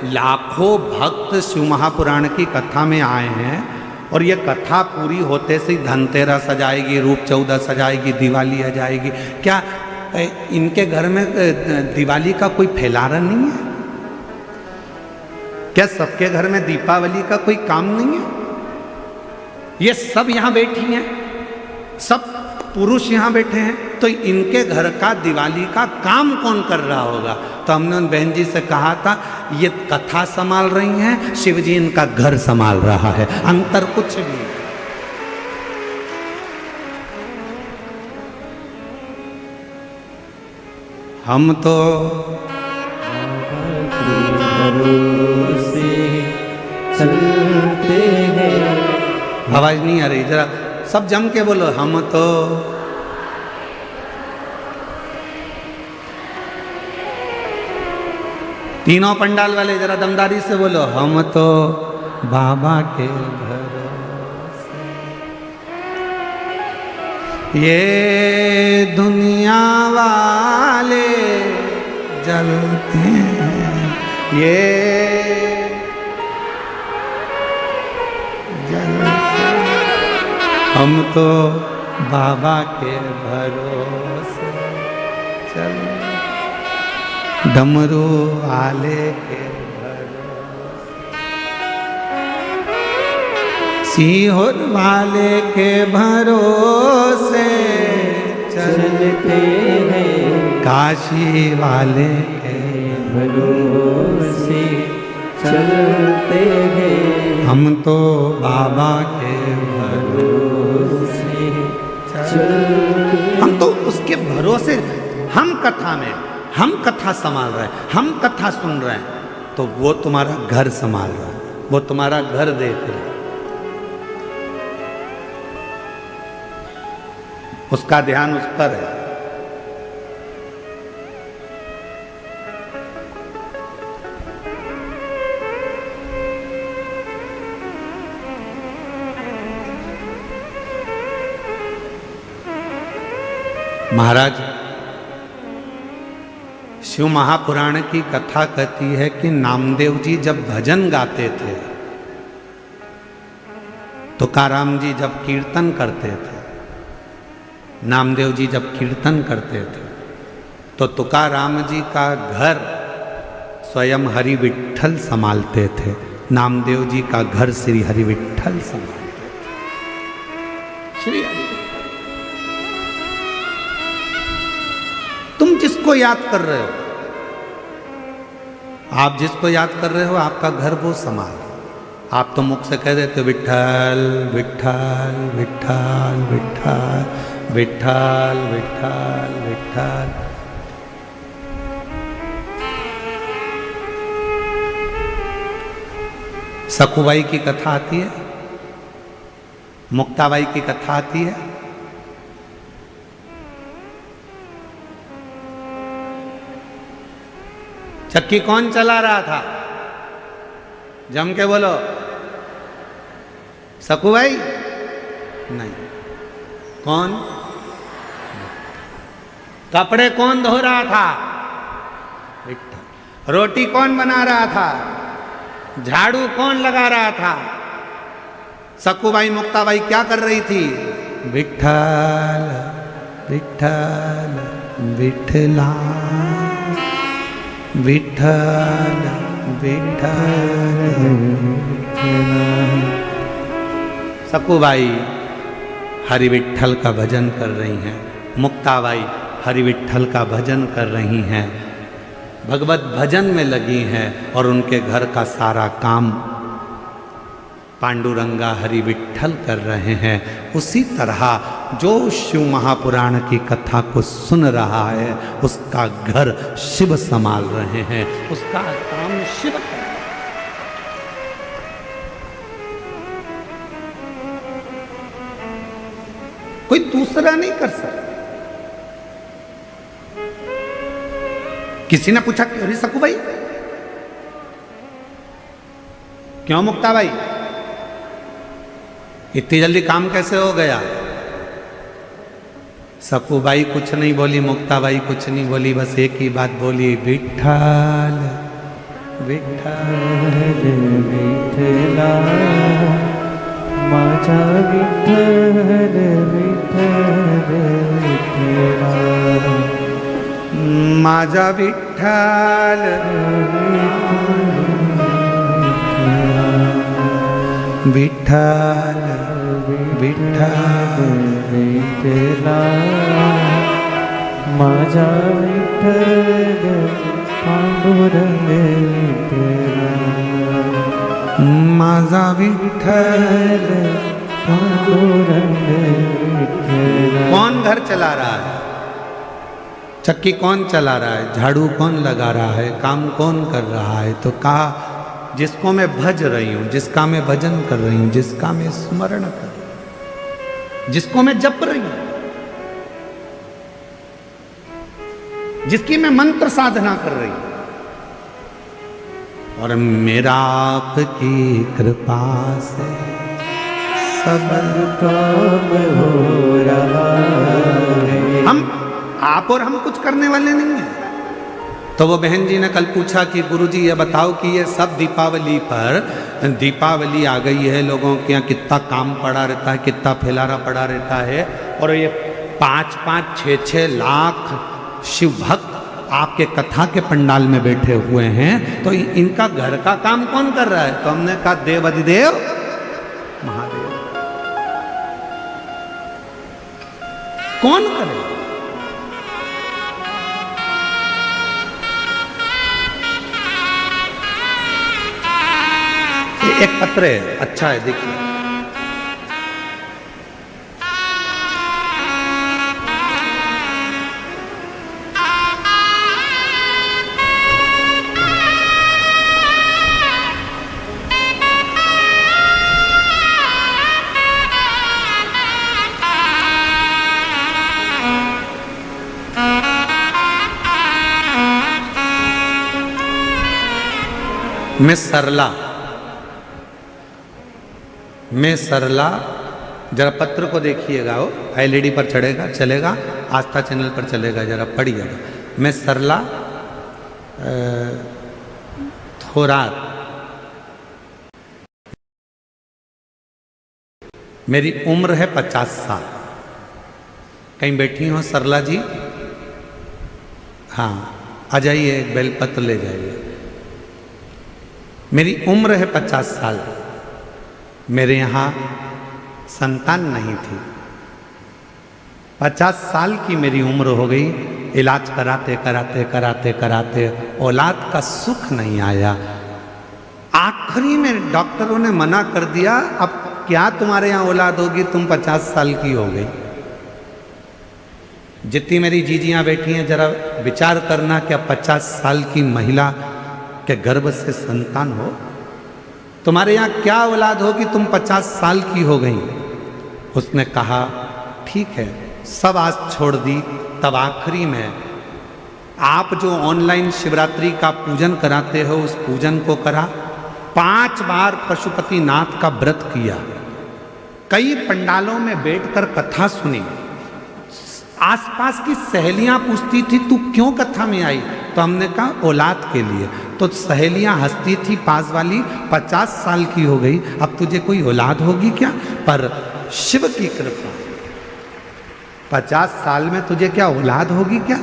लाखों भक्त शिव महापुराण की कथा में आए हैं और ये कथा पूरी होते से धनतेरस आ जाएगी, रूप चौदस आ जाएगी, दिवाली आ जाएगी, क्या इनके घर में दिवाली का कोई फैलारा नहीं है? क्या सबके घर में दीपावली का कोई काम नहीं है? ये सब यहाँ बैठी हैं, सब पुरुष यहाँ बैठे हैं, तो इनके घर का दिवाली का काम कौन कर रहा होगा? तो हमने उन बहन जी से कहा था ये कथा संभाल रही हैं, शिव जी इनका घर संभाल रहा है, अंतर कुछ भी। हम तो भरोसे चलते हैं। आवाज नहीं आ रही, जरा सब जम के बोलो, हम तो तीनों पंडाल वाले जरा दमदारी से बोलो, हम तो बाबा के भरोसे। ये दुनिया वाले जलते हैं, ये जलते हैं। हम तो बाबा के भरोसे चल, डमरू वाले के सीहोर वाले के भरोसे चलते हैं, काशी वाले के भरोसे चलते हैं। हम तो बाबा के भरोसे चलते हैं। हम तो उसके भरोसे, हम कथा में, हम कथा संभाल रहे हैं, हम कथा सुन रहे हैं, तो वो तुम्हारा घर संभाल रहा है, वो तुम्हारा घर देख रहा है, उसका ध्यान उस पर है। महाराज, शिव महापुराण की कथा कहती है कि नामदेव जी जब भजन गाते थे, तुकाराम जी जब कीर्तन करते थे, नामदेव जी जब कीर्तन करते थे, तो तुकाराम जी का घर स्वयं हरि विठ्ठल संभालते थे, नामदेव जी का घर श्री हरि विठ्ठल संभालते थे। श्री हरि, तुम जिसको याद कर रहे हो, आप जिसको याद कर रहे हो, आपका घर वो संभाल। आप तो मुख से कह देते हो विठ्ठल विठ्ठल विठ्ठल विठ्ठल विठ्ठल विठ्ठल विठ्ठल। सखुबाई की कथा आती है, मुक्ताबाई की कथा आती है, चक्की कौन चला रहा था? जम के बोलो। सखुबाई? नहीं। कौन? कपड़े कौन धो रहा था? विठ्ठल। रोटी कौन बना रहा था? झाड़ू कौन लगा रहा था? सखुबाई मुक्ताबाई क्या कर रही थी? विठ्ठल विठ्ठल विठला विठ्ठल विठ्ठल। सखुबाई हरि विठ्ठल का भजन कर रही हैं, मुक्ताबाई हरि विठ्ठल का भजन कर रही हैं, भगवत भजन में लगी हैं, और उनके घर का सारा काम पांडुरंगा हरि विठ्ठल कर रहे हैं। उसी तरह जो शिव महापुराण की कथा को सुन रहा है, उसका घर शिव संभाल रहे हैं, उसका काम शिव कर रहे हैं। कोई दूसरा नहीं कर सकता। किसी ने पूछा कि अरे सखुबाई, क्यों मुक्ताबाई, इतनी जल्दी काम कैसे हो गया? सखुबाई कुछ नहीं बोली, मुक्ताबाई कुछ नहीं बोली, बस एक ही बात बोली, विठ्ठल विठ्ठल विठला माझा विठ्ठल विठ्ठल विठला माझा विठ्ठल विठ्ठल विठ्ठल विठला माझा विठ्ठल पांडुरंग विठला माझा विठ्ठल पांडुरंग विठला। कौन घर चला रहा है? चक्की कौन चला रहा है? झाड़ू कौन लगा रहा है? काम कौन कर रहा है? तो कहा जिसको मैं भज रही हूं, जिसका मैं भजन कर रही हूं, जिसका मैं स्मरण कर रही हूं, जिसको मैं जप रही हूं, जिसकी मैं मंत्र साधना कर रही हूं, और मेरा आपकी कृपा से सब काम हो रहा है। हम, आप और हम कुछ करने वाले नहीं हैं। तो वो बहन जी ने कल पूछा कि गुरुजी ये बताओ कि ये सब दीपावली पर, दीपावली आ गई है, लोगों के यहाँ कितना काम पड़ा रहता है, कितना फैलारा पड़ा रहता है, और ये 5-5, 6-6 लाख शिव भक्त आपके कथा के पंडाल में बैठे हुए हैं, तो इनका घर का काम कौन कर रहा है? तो हमने कहा देव अधिदेव महादेव। कौन करे? एक पत्र है, अच्छा है, देखिए। मैं सरला, जरा पत्र को देखिएगा, वो एलईडी पर चलेगा, आस्था चैनल पर चलेगा, जरा पढ़िएगा। मैं सरला थोरात, मेरी उम्र है 50 साल। कहीं बैठी हो सरला जी? हाँ, आ जाइए, एक बेलपत्र ले जाइए। मेरी उम्र है 50 साल। मेरे यहाँ संतान नहीं थी। 50 साल की मेरी उम्र हो गई, इलाज कराते औलाद का सुख नहीं आया। आखिरी में डॉक्टरों ने मना कर दिया, अब क्या तुम्हारे यहाँ औलाद होगी, तुम 50 साल की हो गई। जितनी मेरी जीजियाँ बैठी हैं, जरा विचार करना, क्या 50 साल की महिला के गर्भ से संतान हो? तुम्हारे यहाँ क्या औलाद होगी, तुम 50 साल की हो गई। उसने कहा ठीक है, सब आस छोड़ दी। तब आखिरी में आप जो ऑनलाइन शिवरात्रि का पूजन कराते हो, उस पूजन को करा। 5 बार पशुपतिनाथ का व्रत किया। कई पंडालों में बैठकर कथा सुनी। आसपास की सहेलियां पूछती थी तू क्यों कथा में आई? तो हमने कहा औलाद के लिए। तो सहेलियां हंसती थी पास वाली, 50 साल की हो गई, अब तुझे कोई औलाद होगी क्या? पर शिव की कृपा, 50 साल में तुझे क्या औलाद होगी क्या?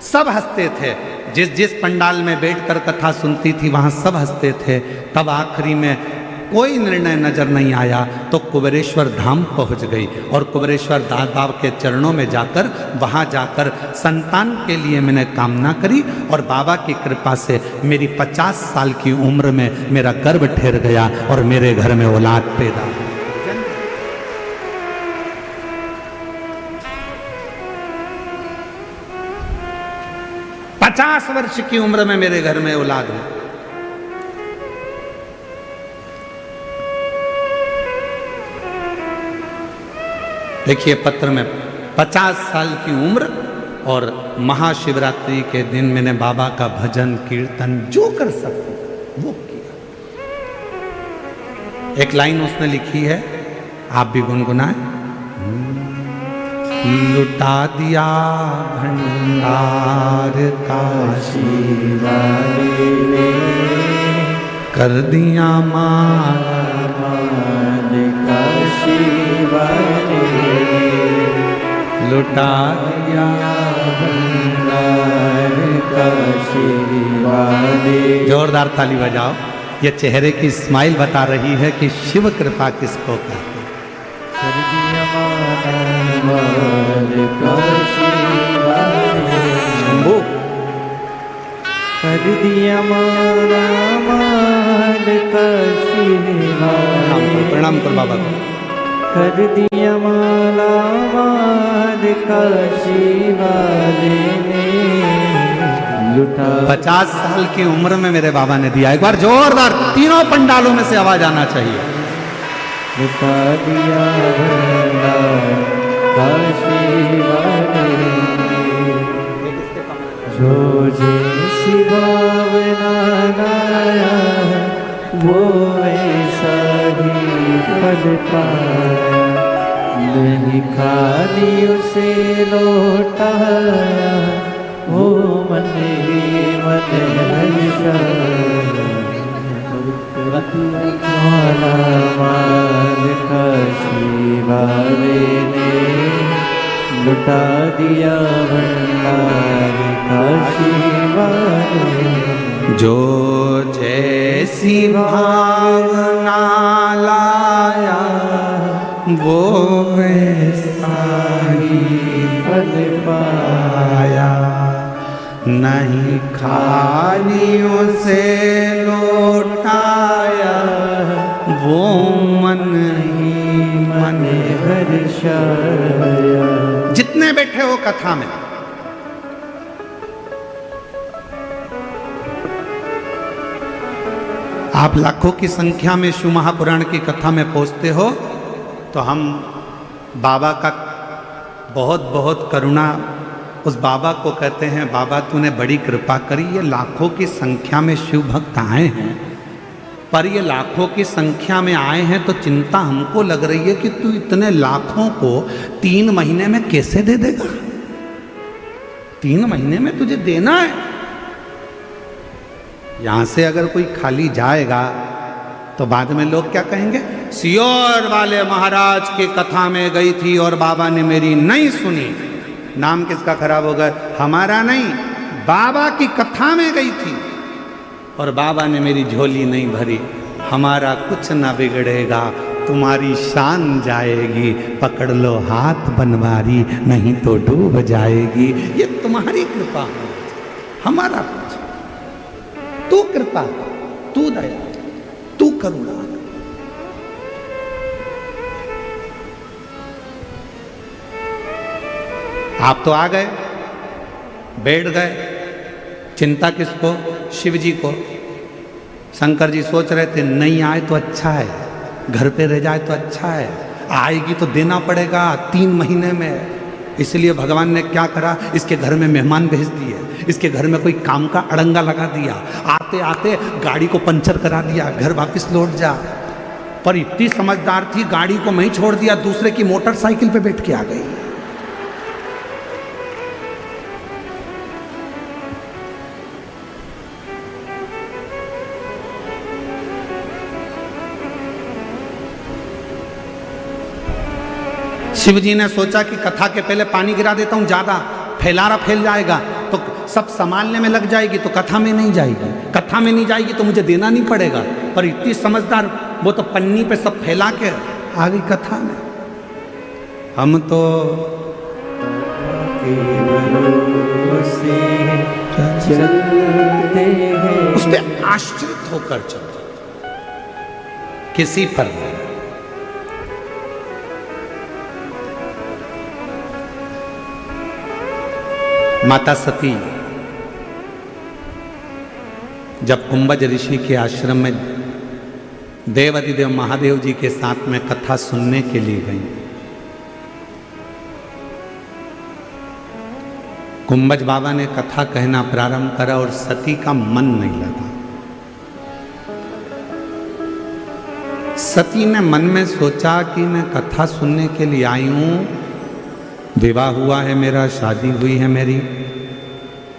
सब हंसते थे। जिस पंडाल में बैठकर कथा सुनती थी वहां सब हंसते थे। तब आखिरी में कोई निर्णय नजर नहीं आया तो कुबेरेश्वर धाम पहुंच गई और कुबेरेश्वर दास बाबा के चरणों में जाकर, वहां जाकर संतान के लिए मैंने कामना करी और बाबा की कृपा से मेरी 50 साल की उम्र में मेरा गर्भ ठहर गया और मेरे घर में औलाद पैदा हुई। 50 वर्ष की उम्र में मेरे घर में औलाद हुई। देखिए पत्र में 50 साल की उम्र और महाशिवरात्रि के दिन मैंने बाबा का भजन कीर्तन जो कर सकते वो किया। एक लाइन उसने लिखी है, आप भी गुनगुनाएं। लुटा दिया भंडार काशी वाले ने, कर दिया माला काशी वाले, लुटा दिया भंडार काशी वाले। जोरदार ताली बजाओ। ये चेहरे की स्माइल बता रही है कि शिव कृपा किसको कहते। कर दिया माल काशी वाले, कर दिया माला माल काशी वाले। प्रणाम कर बाबा को। कर दिया माला माल काशी वाले ने, लुटा 50 साल की उम्र में मेरे बाबा ने दिया। एक बार जोरदार तीनों पंडालों में से आवाज आना चाहिए। लुटा दिया भंडार काशी वाले, जो जैसी भावना लाया वो ऐसा ही फल पाया, नहीं खाली उसे लौटाया वो मन ही मन हर्षाया माला माल काशी वाले ने लुटा दिया भंडार काशी वाले। जो जैसी भावना लाया वो वैसा ही फल पाया, नहीं खाली उसे लौटाया वो मन ही मन हर्षाया। जितने बैठे हो कथा में, आप लाखों की संख्या में शिव महापुराण की कथा में पहुंचते हो, तो हम बाबा का बहुत बहुत करुणा, उस बाबा को कहते हैं बाबा तूने बड़ी कृपा करी। ये लाखों की संख्या में शिव भक्त आए हैं, पर ये लाखों की संख्या में आए हैं तो चिंता हमको लग रही है कि तू इतने लाखों को 3 महीने में कैसे दे देगा। 3 महीने में तुझे देना है। यहां से अगर कोई खाली जाएगा तो बाद में लोग क्या कहेंगे, सियोर वाले महाराज की कथा में गई थी और बाबा ने मेरी नहीं सुनी। नाम किसका खराब होगा? हमारा नहीं, बाबा की कथा में गई थी और बाबा ने मेरी झोली नहीं भरी। हमारा कुछ ना बिगड़ेगा, तुम्हारी शान जाएगी, पकड़ लो हाथ बनवारी नहीं तो डूब जाएगी। ये तुम्हारी कृपा है, हमारा कुछ। तू कृपा, तू दया, तू करुणा। आप तो आ गए, बैठ गए, चिंता किसको? शिव जी को। शंकर जी सोच रहे थे नहीं आए तो अच्छा है, घर पे रह जाए तो अच्छा है, आएगी तो देना पड़ेगा 3 महीने में। इसलिए भगवान ने क्या करा, इसके घर में मेहमान भेज दिए, इसके घर में कोई काम का अड़ंगा लगा दिया, आते आते गाड़ी को पंचर करा दिया, घर वापस लौट जा। पर इतनी समझदार थी, गाड़ी को मैं छोड़ दिया, दूसरे की मोटरसाइकिल पे बैठ के आ गई। शिव जी ने सोचा कि कथा के पहले पानी गिरा देता हूं, ज्यादा फैलारा फैल जाएगा तो सब संभालने में लग जाएगी, तो कथा में नहीं जाएगी, कथा में नहीं जाएगी तो मुझे देना नहीं पड़ेगा। पर इतनी समझदार, वो तो पन्नी पे सब फैला के आ गई कथा में। हम तो उस पर आश्रित होकर चलते, किसी पर नहीं। माता सती जब कुंभज ऋषि के आश्रम में देवाधिदेव महादेव जी के साथ में कथा सुनने के लिए गई, कुंभज बाबा ने कथा कहना प्रारंभ करा और सती का मन नहीं लगा। सती ने मन में सोचा कि मैं कथा सुनने के लिए आई हूं, विवाह हुआ है मेरा, शादी हुई है मेरी,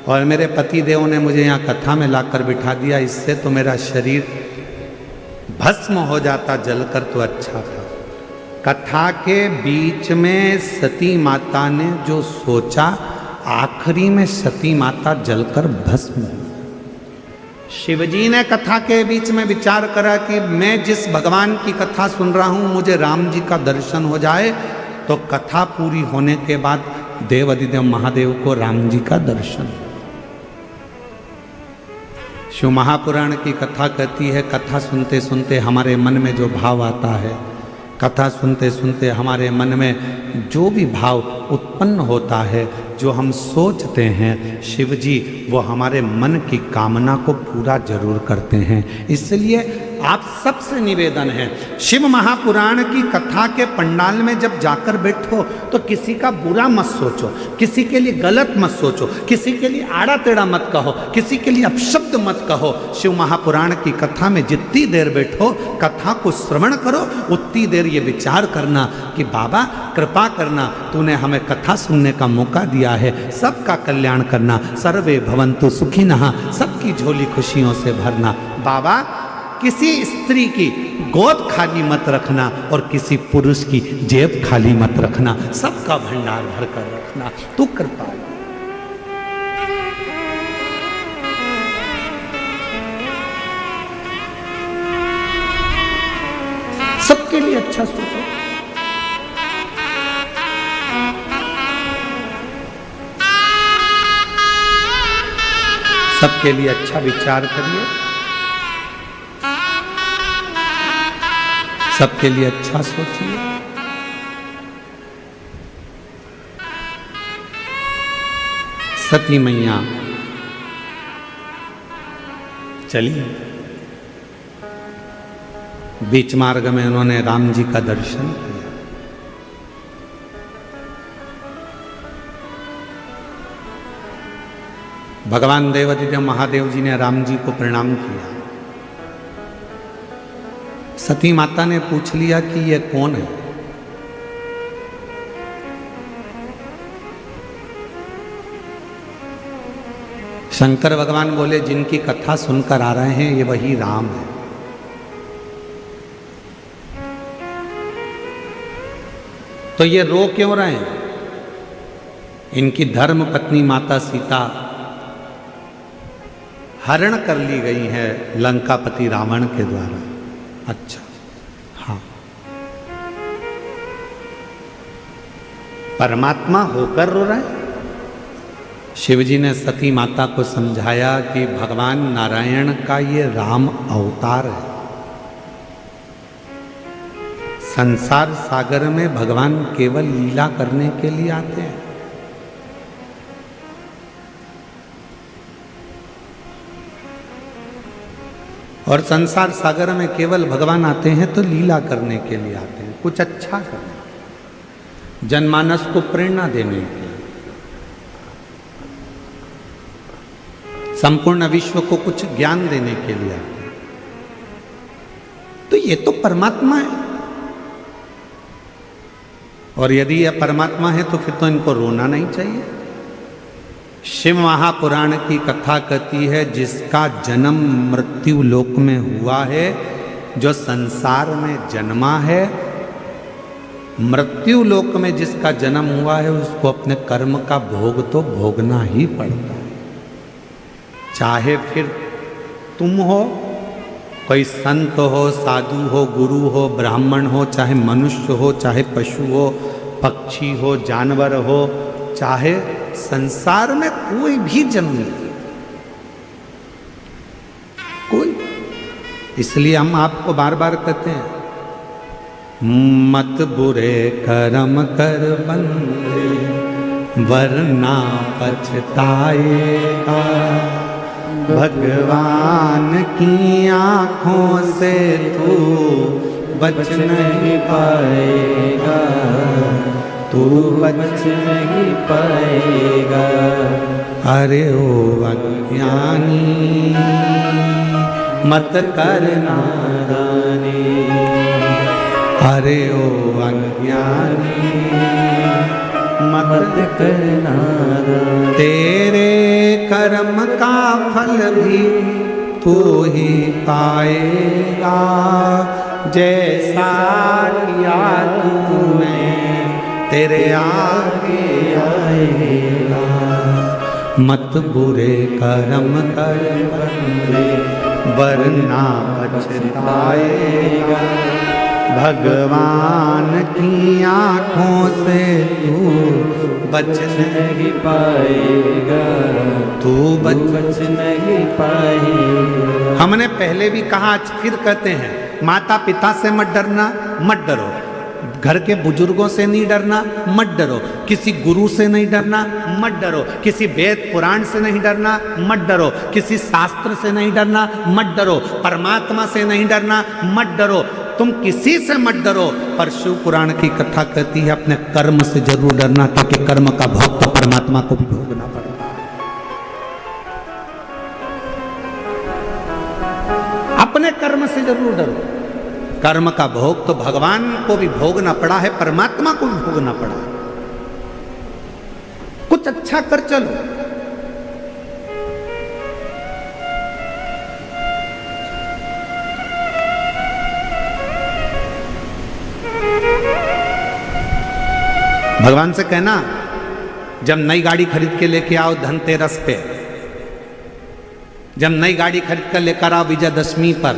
और मेरे पति देव ने मुझे यहाँ कथा में लाकर बिठा दिया, इससे तो मेरा शरीर भस्म हो जाता जलकर तो अच्छा था। कथा के बीच में सती माता ने जो सोचा, आखिरी में सती माता जलकर भस्म हो। शिवजी ने कथा के बीच में विचार करा कि मैं जिस भगवान की कथा सुन रहा हूं, मुझे राम जी का दर्शन हो जाए, तो कथा पूरी होने के बाद देवाधिदेव महादेव को राम जी का दर्शन। शिव महापुराण की कथा कहती है, कथा सुनते सुनते हमारे मन में जो भाव आता है, कथा सुनते सुनते हमारे मन में जो भी भाव उत्पन्न होता है, जो हम सोचते हैं, शिव जी वो हमारे मन की कामना को पूरा जरूर करते हैं। इसलिए आप सबसे निवेदन है, शिव महापुराण की कथा के पंडाल में जब जाकर बैठो तो किसी का बुरा मत सोचो, किसी के लिए गलत मत सोचो, किसी के लिए आड़ा टेढ़ा मत कहो, किसी के लिए अपशब्द मत कहो। शिव महापुराण की कथा में जितनी देर बैठो, कथा को श्रवण करो, उतनी देर ये विचार करना कि बाबा कृपा करना, तूने हमें कथा सुनने का मौका दिया है, सबका कल्याण करना, सर्वे भवन्तु सुखिनः, सबकी झोली खुशियों से भरना। बाबा किसी स्त्री की गोद खाली मत रखना और किसी पुरुष की जेब खाली मत रखना, सबका भंडार भर कर रखना, तू कृपा। सबके लिए अच्छा सोचो, सबके लिए अच्छा विचार करिए, सबके लिए अच्छा सोचिए। सती मैया चलिए, बीच मार्ग में उन्होंने राम जी का दर्शन किया। भगवान देवादिदेव महादेव जी ने राम जी को प्रणाम किया। सती माता ने पूछ लिया कि ये कौन है। शंकर भगवान बोले, जिनकी कथा सुनकर आ रहे हैं ये वही राम है। तो ये रो क्यों रहे हैं? इनकी धर्म पत्नी माता सीता हरण कर ली गई है लंकापति रावण के द्वारा। अच्छा, हाँ, परमात्मा होकर रो रहे हैं। शिवजी ने सती माता को समझाया कि भगवान नारायण का ये राम अवतार है। संसार सागर में भगवान केवल लीला करने के लिए आते हैं। और संसार सागर में केवल भगवान आते हैं तो लीला करने के लिए आते हैं, कुछ अच्छा करने, जनमानस को प्रेरणा देने के लिए, संपूर्ण विश्व को कुछ ज्ञान देने के लिए आते हैं। तो ये तो परमात्मा है, और यदि यह परमात्मा है तो फिर तो इनको रोना नहीं चाहिए। शिव महापुराण की कथा कहती है, जिसका जन्म मृत्यु लोक में हुआ है, जो संसार में जन्मा है, मृत्यु लोक में जिसका जन्म हुआ है, उसको अपने कर्म का भोग तो भोगना ही पड़ता है। चाहे फिर तुम हो, कोई संत हो, साधु हो, गुरु हो, ब्राह्मण हो, चाहे मनुष्य हो, चाहे पशु हो, पक्षी हो, जानवर हो, चाहे संसार में कोई भी जन्म ले, कोई। इसलिए हम आपको बार बार कहते हैं, मत बुरे कर्म कर बंदे, वरना पछताएगा। भगवान की आँखों से तू बच नहीं पाएगा, तू बच नहीं पाएगा। अरे ओ अज्ञानी मत कर नादानी, अरे ओ अज्ञानी मत कर नादानी। तेरे कर्म का फल भी तू ही पाएगा, जैसा किया तूने तेरे आगे आएगा। मत बुरे कर्म कर बंदे, वरना पछताएगा। भगवान की आँखों से तू बच नहीं पाएगा, तू बच नहीं पाएगा। हमने पहले भी कहा, आज फिर कहते हैं, माता पिता से मत डरना, मत डरो। घर के बुजुर्गों से नहीं डरना, मत डरो। किसी गुरु से नहीं डरना, मत डरो। किसी वेद पुराण से नहीं डरना, मत डरो। किसी शास्त्र से नहीं डरना, मत डरो। परमात्मा से नहीं डरना, मत डरो। तुम किसी से मत डरो, पर शिव पुराण की कथा कहती है अपने कर्म से जरूर डरना, क्योंकि कर्म का भोग तो परमात्मा को भी भोगना पड़ता है। अपने कर्म से जरूर डरो। कर्म का भोग तो भगवान को भी भोगना पड़ा है, परमात्मा को भी भोगना पड़ा है। कुछ अच्छा कर चलो। भगवान से कहना, जब नई गाड़ी खरीद के लेके आओ धनतेरस पे, जब नई गाड़ी खरीद कर लेकर आओ विजयदशमी पर,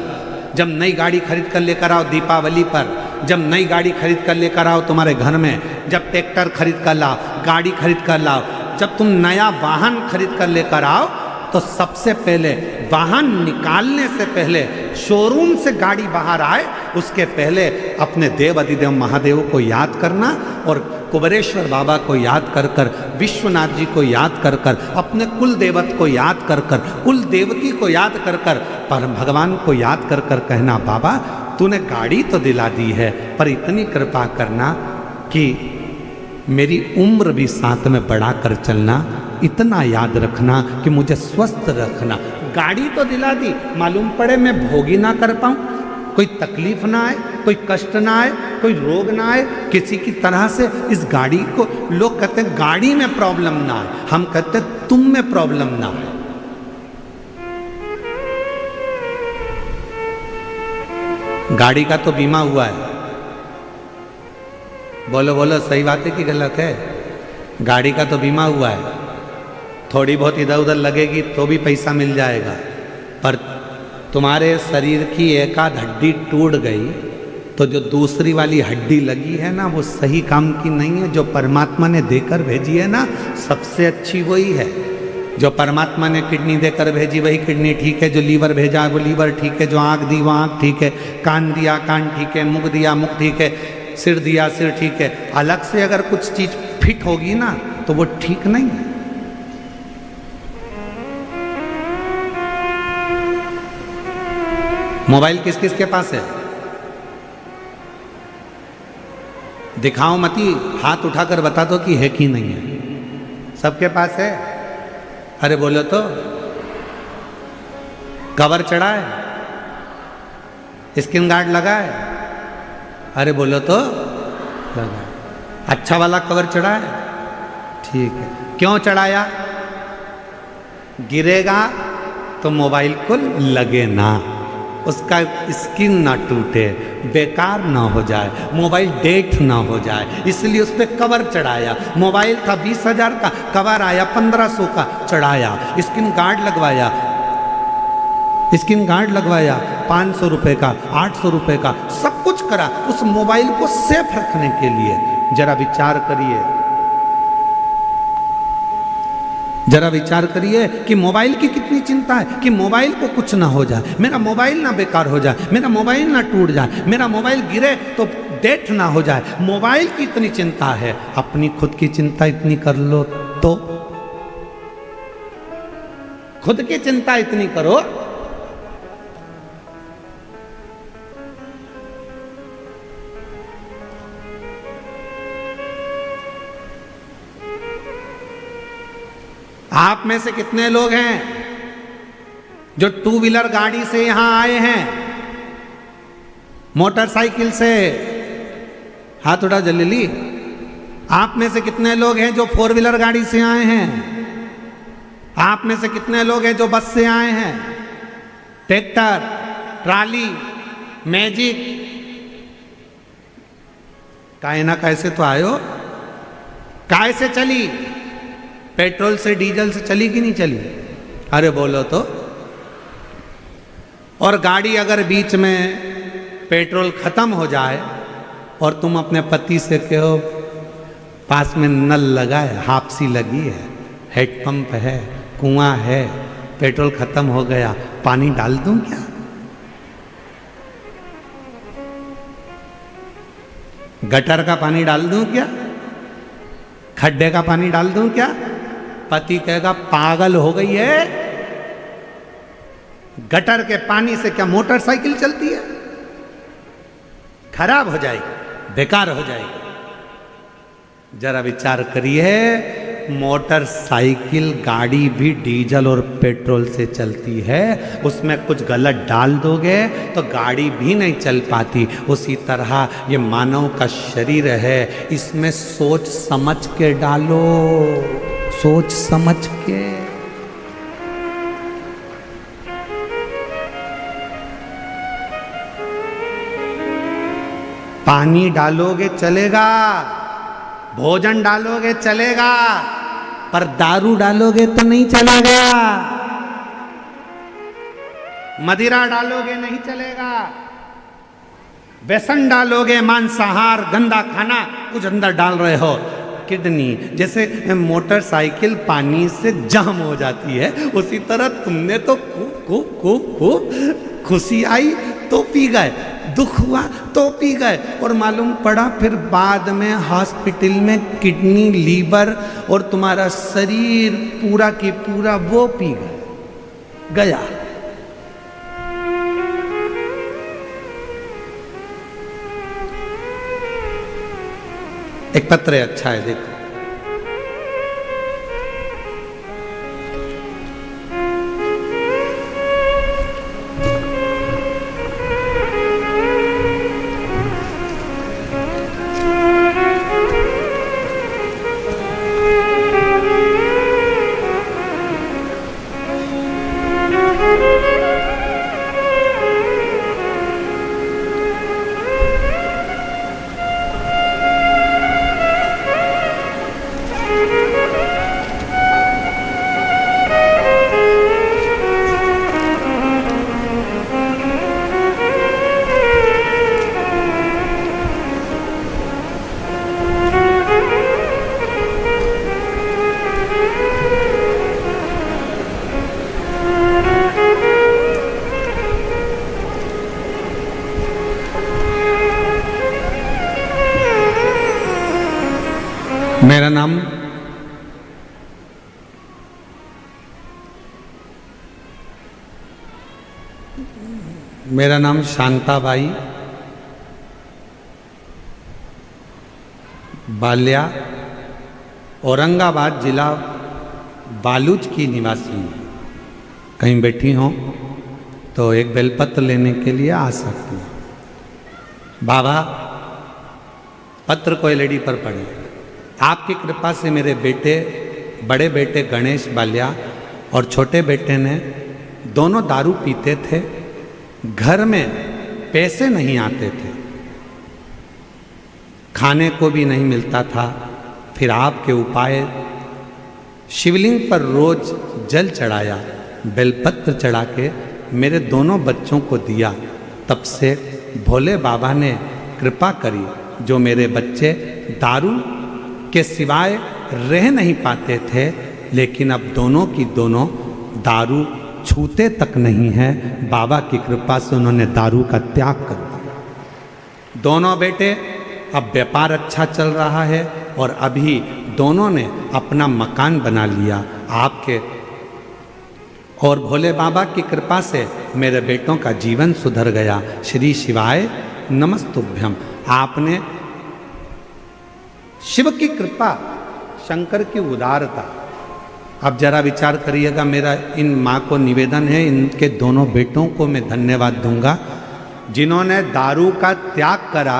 जब नई गाड़ी खरीद कर लेकर आओ दीपावली पर, जब नई गाड़ी खरीद कर लेकर आओ तुम्हारे घर में, जब ट्रैक्टर खरीद कर लाओ, गाड़ी खरीद कर लाओ, जब तुम नया वाहन खरीद कर लेकर आओ, तो सबसे पहले वाहन निकालने से पहले, शोरूम से गाड़ी बाहर आए उसके पहले अपने देव अधिदेव महादेव को याद करना और कुबेरेश्वर बाबा को याद कर कर, विश्वनाथ जी को याद कर कर, अपने कुल देवत को याद कर कर, कुल देवती को याद कर कर, पर भगवान को याद कर कर कहना, बाबा तूने गाड़ी तो दिला दी है, पर इतनी कृपा करना कि मेरी उम्र भी साथ में बढ़ा कर चलना, इतना याद रखना कि मुझे स्वस्थ रखना। गाड़ी तो दिला दी, मालूम पड़े मैं भोगी ना कर पाऊँ, कोई तकलीफ ना आए, कोई कष्ट ना आए, कोई रोग ना आए, किसी की तरह से इस गाड़ी को, लोग कहते हैं गाड़ी में प्रॉब्लम ना आए, हम कहते हैं तुम में प्रॉब्लम ना आए। गाड़ी का तो बीमा हुआ है, बोलो बोलो सही बात है कि गलत है? गाड़ी का तो बीमा हुआ है, थोड़ी बहुत इधर उधर लगेगी तो भी पैसा मिल जाएगा, पर तुम्हारे शरीर की एक आध हड्डी टूट गई तो जो दूसरी वाली हड्डी लगी है ना, वो सही काम की नहीं है। जो परमात्मा ने देकर भेजी है ना, सबसे अच्छी वही है। जो परमात्मा ने किडनी देकर भेजी वही किडनी ठीक है, जो लीवर भेजा वो लीवर ठीक है, जो आँख दी वो आँख ठीक है, कान दिया कान ठीक है, मुख दिया मुख ठीक है, सिर दिया सिर ठीक है। अलग से अगर कुछ चीज फिट होगी ना तो वो ठीक नहीं है। मोबाइल किस किस के पास है? दिखाओ मती, हाथ उठाकर बता दो कि है कि नहीं है। सबके पास है? अरे बोलो तो। कवर चढ़ा है? स्क्रीन गार्ड लगा है? अरे बोलो तो। लगा। अच्छा वाला कवर चढ़ा है? ठीक है। क्यों चढ़ाया? गिरेगा तो मोबाइल को लगे ना, उसका स्क्रीन ना टूटे, बेकार ना हो जाए, मोबाइल डेट ना हो जाए, इसलिए उस पर कवर चढ़ाया। मोबाइल था 20,000 का, कवर आया 1500 का, चढ़ाया। स्क्रीन गार्ड लगवाया, स्क्रीन गार्ड लगवाया 500 रुपये का, 800 रुपये का, सब कुछ करा उस मोबाइल को सेफ रखने के लिए। जरा विचार करिए, जरा विचार करिए कि मोबाइल की कितनी चिंता है कि मोबाइल को कुछ ना हो जाए, मेरा मोबाइल ना बेकार हो जाए, मेरा मोबाइल ना टूट जाए, मेरा मोबाइल गिरे तो डेट ना हो जाए। मोबाइल की इतनी चिंता है, अपनी खुद की चिंता इतनी कर लो तो। खुद की चिंता इतनी करो। आप में से कितने लोग हैं जो टू व्हीलर गाड़ी से यहां आए हैं, मोटरसाइकिल से? हाथ उठा जल्दी। आप में से कितने लोग हैं जो फोर व्हीलर गाड़ी से आए हैं? आप में से कितने लोग हैं जो बस से आए हैं, ट्रैक्टर, ट्राली, मैजिक? काहे ना कैसे तो आयो। काहे से चली? पेट्रोल से डीजल से चली कि नहीं चली? अरे बोलो तो। और गाड़ी अगर बीच में पेट्रोल खत्म हो जाए और तुम अपने पति से कहो पास में नल लगा है, हापसी लगी है, हेडपंप है, कुआं है, पेट्रोल खत्म हो गया, पानी डाल दूं क्या? गटर का पानी डाल दूं क्या? खड्डे का पानी डाल दूं क्या? पति कहेगा पागल हो गई है, गटर के पानी से क्या मोटरसाइकिल चलती है? खराब हो जाएगी, बेकार हो जाएगी। जरा विचार करिए, मोटरसाइकिल गाड़ी भी डीजल और पेट्रोल से चलती है, उसमें कुछ गलत डाल दोगे तो गाड़ी भी नहीं चल पाती। उसी तरह ये मानव का शरीर है, इसमें सोच समझ के डालो, सोच समझ के। पानी डालोगे चलेगा, भोजन डालोगे चलेगा, पर दारू डालोगे तो नहीं चलेगा, मदिरा डालोगे नहीं चलेगा, बेसन डालोगे, मांसाहार गंदा खाना कुछ अंदर डाल रहे हो, किडनी जैसे मोटरसाइकिल पानी से जाम हो जाती है, उसी तरह तुमने तो खूब खूब खूब खूब खुशी आई तो पी गए, दुख हुआ तो पी गए, और मालूम पड़ा फिर बाद में हॉस्पिटल में किडनी, लीवर और तुम्हारा शरीर पूरा की पूरा वो पी गया। एक पत्र है, अच्छा है, देखो। मेरा नाम शांताबाई बाल्या, औरंगाबाद जिला बालूच की निवासी हूँ। कहीं बैठी हो तो एक बेलपत्र लेने के लिए आ सकती हूँ। बाबा पत्र को एलईडी पर पढ़े। आपकी कृपा से मेरे बेटे, बड़े बेटे गणेश बाल्या और छोटे बेटे ने दोनों दारू पीते थे, घर में पैसे नहीं आते थे, खाने को भी नहीं मिलता था। फिर आपके उपाय, शिवलिंग पर रोज जल चढ़ाया, बेलपत्र चढ़ा के मेरे दोनों बच्चों को दिया। तब से भोले बाबा ने कृपा करी, जो मेरे बच्चे दारू के सिवाय रह नहीं पाते थे, लेकिन अब दोनों की दोनों दारू छूते तक नहीं है। बाबा की कृपा से उन्होंने दारू का त्याग कर दिया। दोनों बेटे अब व्यापार अच्छा चल रहा है और अभी दोनों ने अपना मकान बना लिया। आपके और भोले बाबा की कृपा से मेरे बेटों का जीवन सुधर गया। श्री शिवाय नमस्तुभ्यम। आपने शिव की कृपा, शंकर की उदारता। अब जरा विचार करिएगा, मेरा इन माँ को निवेदन है, इनके दोनों बेटों को मैं धन्यवाद दूंगा जिन्होंने दारू का त्याग करा,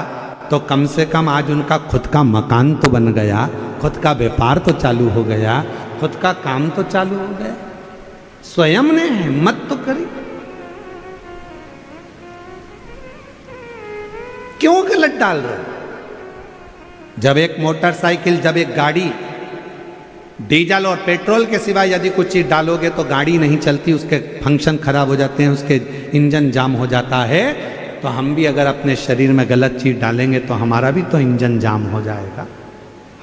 तो कम से कम आज उनका खुद का मकान तो बन गया, खुद का व्यापार तो चालू हो गया, खुद का काम तो चालू हो गया। स्वयं ने हिम्मत तो करी। क्यों गलत डाल रहे? जब एक मोटरसाइकिल, जब एक गाड़ी डीजल और पेट्रोल के सिवाय यदि कुछ चीज़ डालोगे तो गाड़ी नहीं चलती, उसके फंक्शन खराब हो जाते हैं, उसके इंजन जाम हो जाता है। तो हम भी अगर अपने शरीर में गलत चीज़ डालेंगे तो हमारा भी तो इंजन जाम हो जाएगा,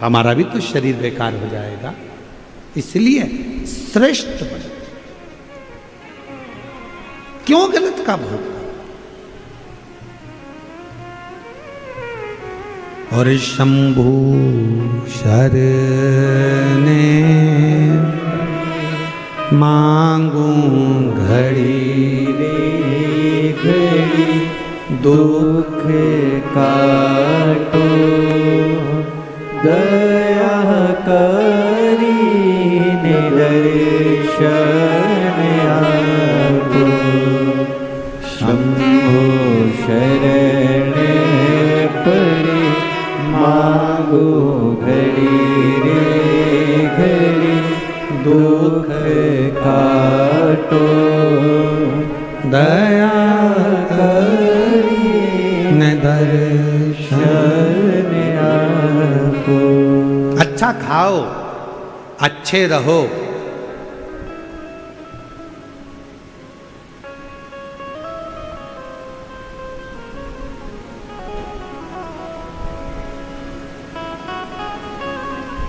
हमारा भी तो शरीर बेकार हो जाएगा। इसलिए श्रेष्ठ बने। क्यों गलत का भोग? और शंभू शरणे मांगू घड़ी रे घड़ी दुख काटो दया करी दर्शन आपो शंभो शरण पड़े मांगो घड़ी रे घड़ी दुख काटो दया करी न दर्शन आपो। अच्छा खाओ, अच्छे रहो,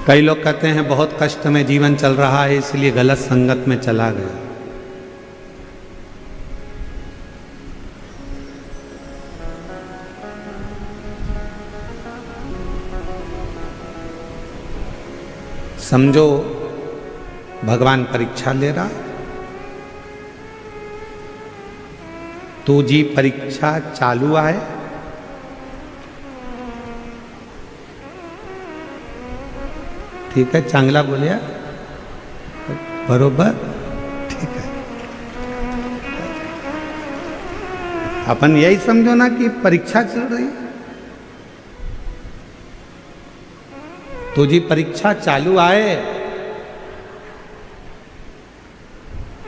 कई लोग कहते हैं बहुत कष्ट में जीवन चल रहा है इसलिए गलत संगत में चला गया। समझो भगवान परीक्षा ले रहा, तू जी परीक्षा चालू आहे, ठीक है, चांगला बोलिया, बरोबर, ठीक है। अपन यही समझो ना कि परीक्षा चल रही, तुझी परीक्षा चालू आए,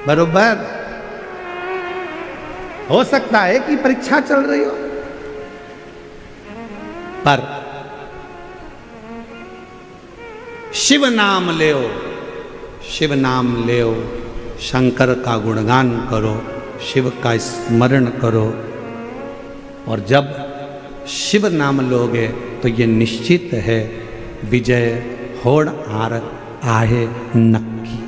बरोबर। हो सकता है कि परीक्षा चल रही हो, पर शिव नाम लेओ, शिव नाम लेओ, शंकर का गुणगान करो, शिव का स्मरण करो, और जब शिव नाम लोगे तो ये निश्चित है विजय होड़ आर आहे नक्की,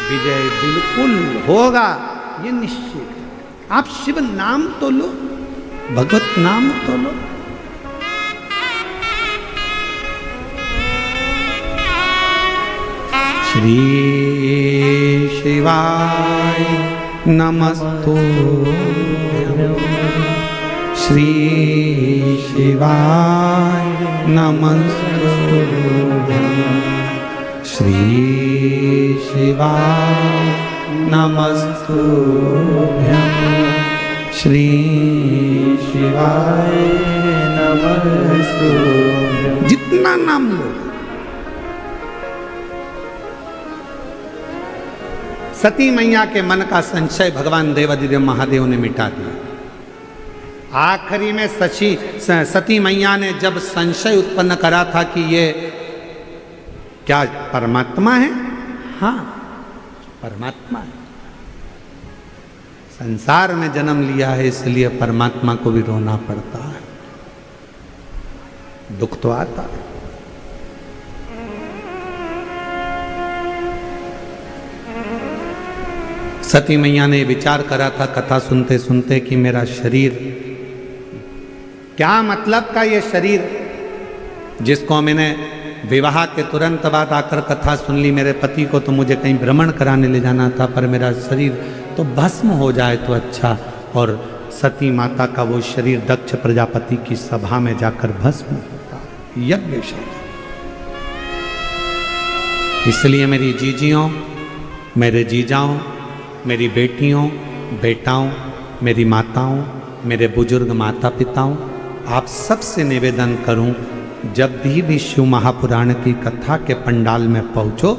विजय बिल्कुल होगा, ये निश्चित है। आप शिव नाम तो लो, भगवत नाम तो लो। श्री शिवाय नमस्तुभ्यं, श्री शिवाय नमस्तुभ्यं, श्री शिवाय नमस्तुभ्यं, श्री शिवाय नमस्तुभ्यं। जितना नाम लो। सती मैया के मन का संशय भगवान देवाधिदेव महादेव ने मिटा दिया। आखिरी में सती मैया ने जब संशय उत्पन्न करा था कि ये क्या परमात्मा है, हाँ परमात्मा है, संसार में जन्म लिया है इसलिए परमात्मा को भी रोना पड़ता है, दुख तो आता है। सती मैया ने विचार करा था कथा सुनते सुनते कि मेरा शरीर, क्या मतलब का ये शरीर जिसको मैंने विवाह के तुरंत बाद आकर कथा सुन ली, मेरे पति को तो मुझे कहीं भ्रमण कराने ले जाना था, पर मेरा शरीर तो भस्म हो जाए तो अच्छा। और सती माता का वो शरीर दक्ष प्रजापति की सभा में जाकर भस्म होता है, यज्ञशाला। इसलिए मेरी जीजियों, मेरे जीजाओं, मेरी बेटियों, बेटाओं, मेरी माताओं, मेरे बुजुर्ग माता पिताओं, आप सबसे निवेदन करूं, जब भी शिव महापुराण की कथा के पंडाल में पहुंचो,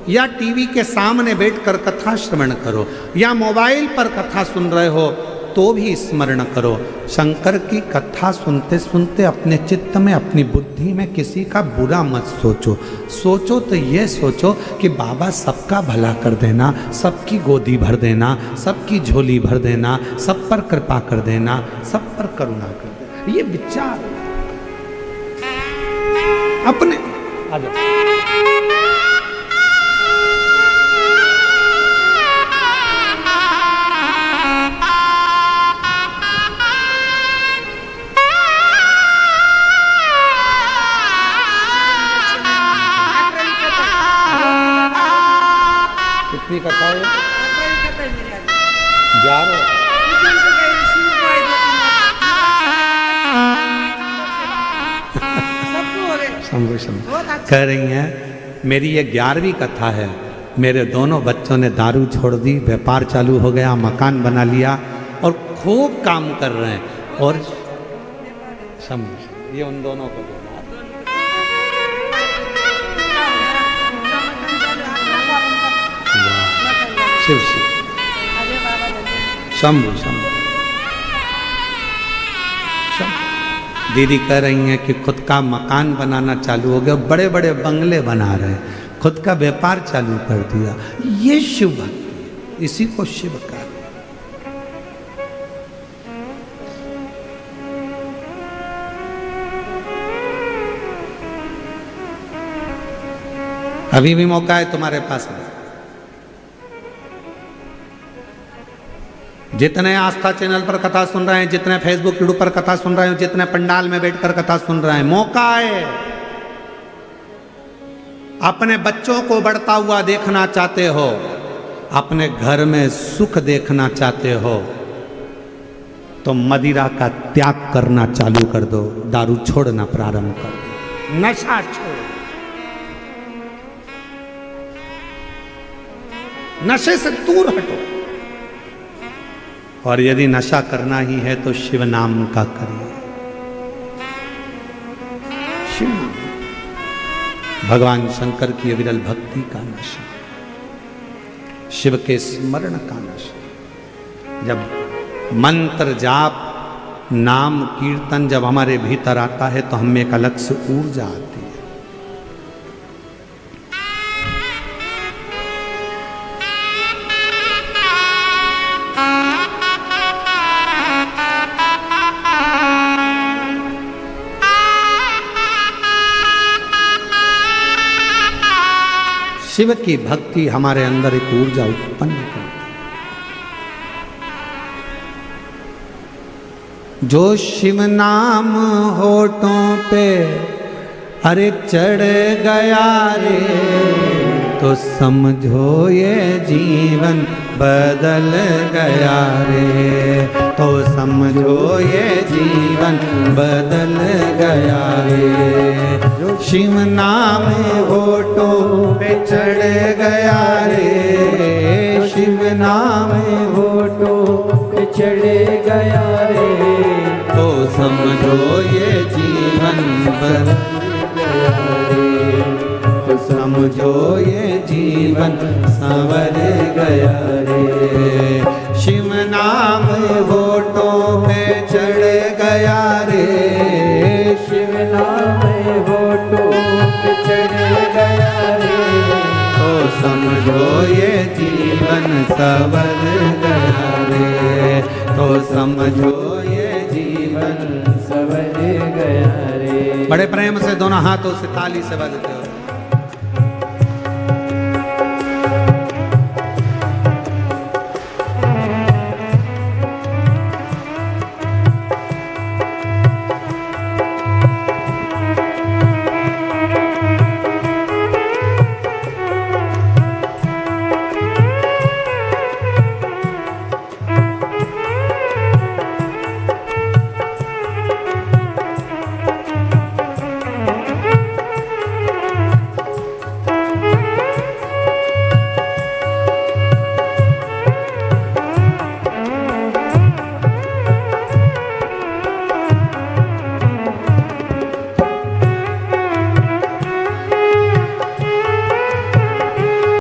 या टीवी के सामने बैठकर कथा श्रवण करो, या मोबाइल पर कथा सुन रहे हो तो भी स्मरण करो, शंकर की कथा सुनते सुनते अपने चित्त में, अपनी बुद्धि में किसी का बुरा मत सोचो। सोचो तो ये सोचो कि बाबा सबका भला कर देना, सबकी गोदी भर देना, सबकी झोली भर देना, सब पर कृपा कर देना, सब पर करुणा कर देना, ये विचार अपने आ जाओ। कितनी कथा है? 11। शंभू शंभू कह रही हैं मेरी ये 11वीं कथा है। मेरे दोनों बच्चों ने दारू छोड़ दी, व्यापार चालू हो गया, मकान बना लिया और खूब काम कर रहे हैं। और शंभू ये उन दोनों को शिव शिव शंभू शंभू। दीदी कह रही हैं कि खुद का मकान बनाना चालू हो गया, बड़े बड़े बंगले बना रहे हैं, खुद का व्यापार चालू कर दिया। ये शिव भक्ति, इसी को शिव का। अभी भी मौका है तुम्हारे पास में। जितने आस्था चैनल पर कथा सुन रहे हैं, जितने फेसबुक यूट्यूब पर कथा सुन रहे हैं, जितने पंडाल में बैठकर कथा सुन रहे हैं, मौका है। अपने बच्चों को बढ़ता हुआ देखना चाहते हो, अपने घर में सुख देखना चाहते हो, तो मदिरा का त्याग करना चालू कर दो, दारू छोड़ना प्रारंभ कर दो, नशा छोड़, नशे से दूर हटो। और यदि नशा करना ही है तो शिव नाम का करिए। शिव नाम, भगवान शंकर की अविरल भक्ति का नशा, शिव के स्मरण का नशा। जब मंत्र जाप नाम कीर्तन जब हमारे भीतर आता है तो हमें एक अलग से ऊर्जा आती है। शिव की भक्ति हमारे अंदर एक ऊर्जा उत्पन्न करती है। जो शिव नाम होठों पे अरे चढ़ गया रे, तो समझो ये जीवन बदल गया रे, तो समझो ये जीवन बदल गया रे। जो शिव नाम होठों पे चढ़ गया रे, शिव नाम होठों पे चढ़ गया रे, तो समझो ये जीवन बदल गया रे, तो समझो ये जीवन संवर गया रे। शिव नाम होठों पे चढ़ गया रे, शिव नाम होठों पे चढ़ गया रे, तो समझो ये जीवन संवर गया रे, तो समझो ये जीवन संवर गया रे। बड़े प्रेम से दोनों हाथों से ताली से बजते हो।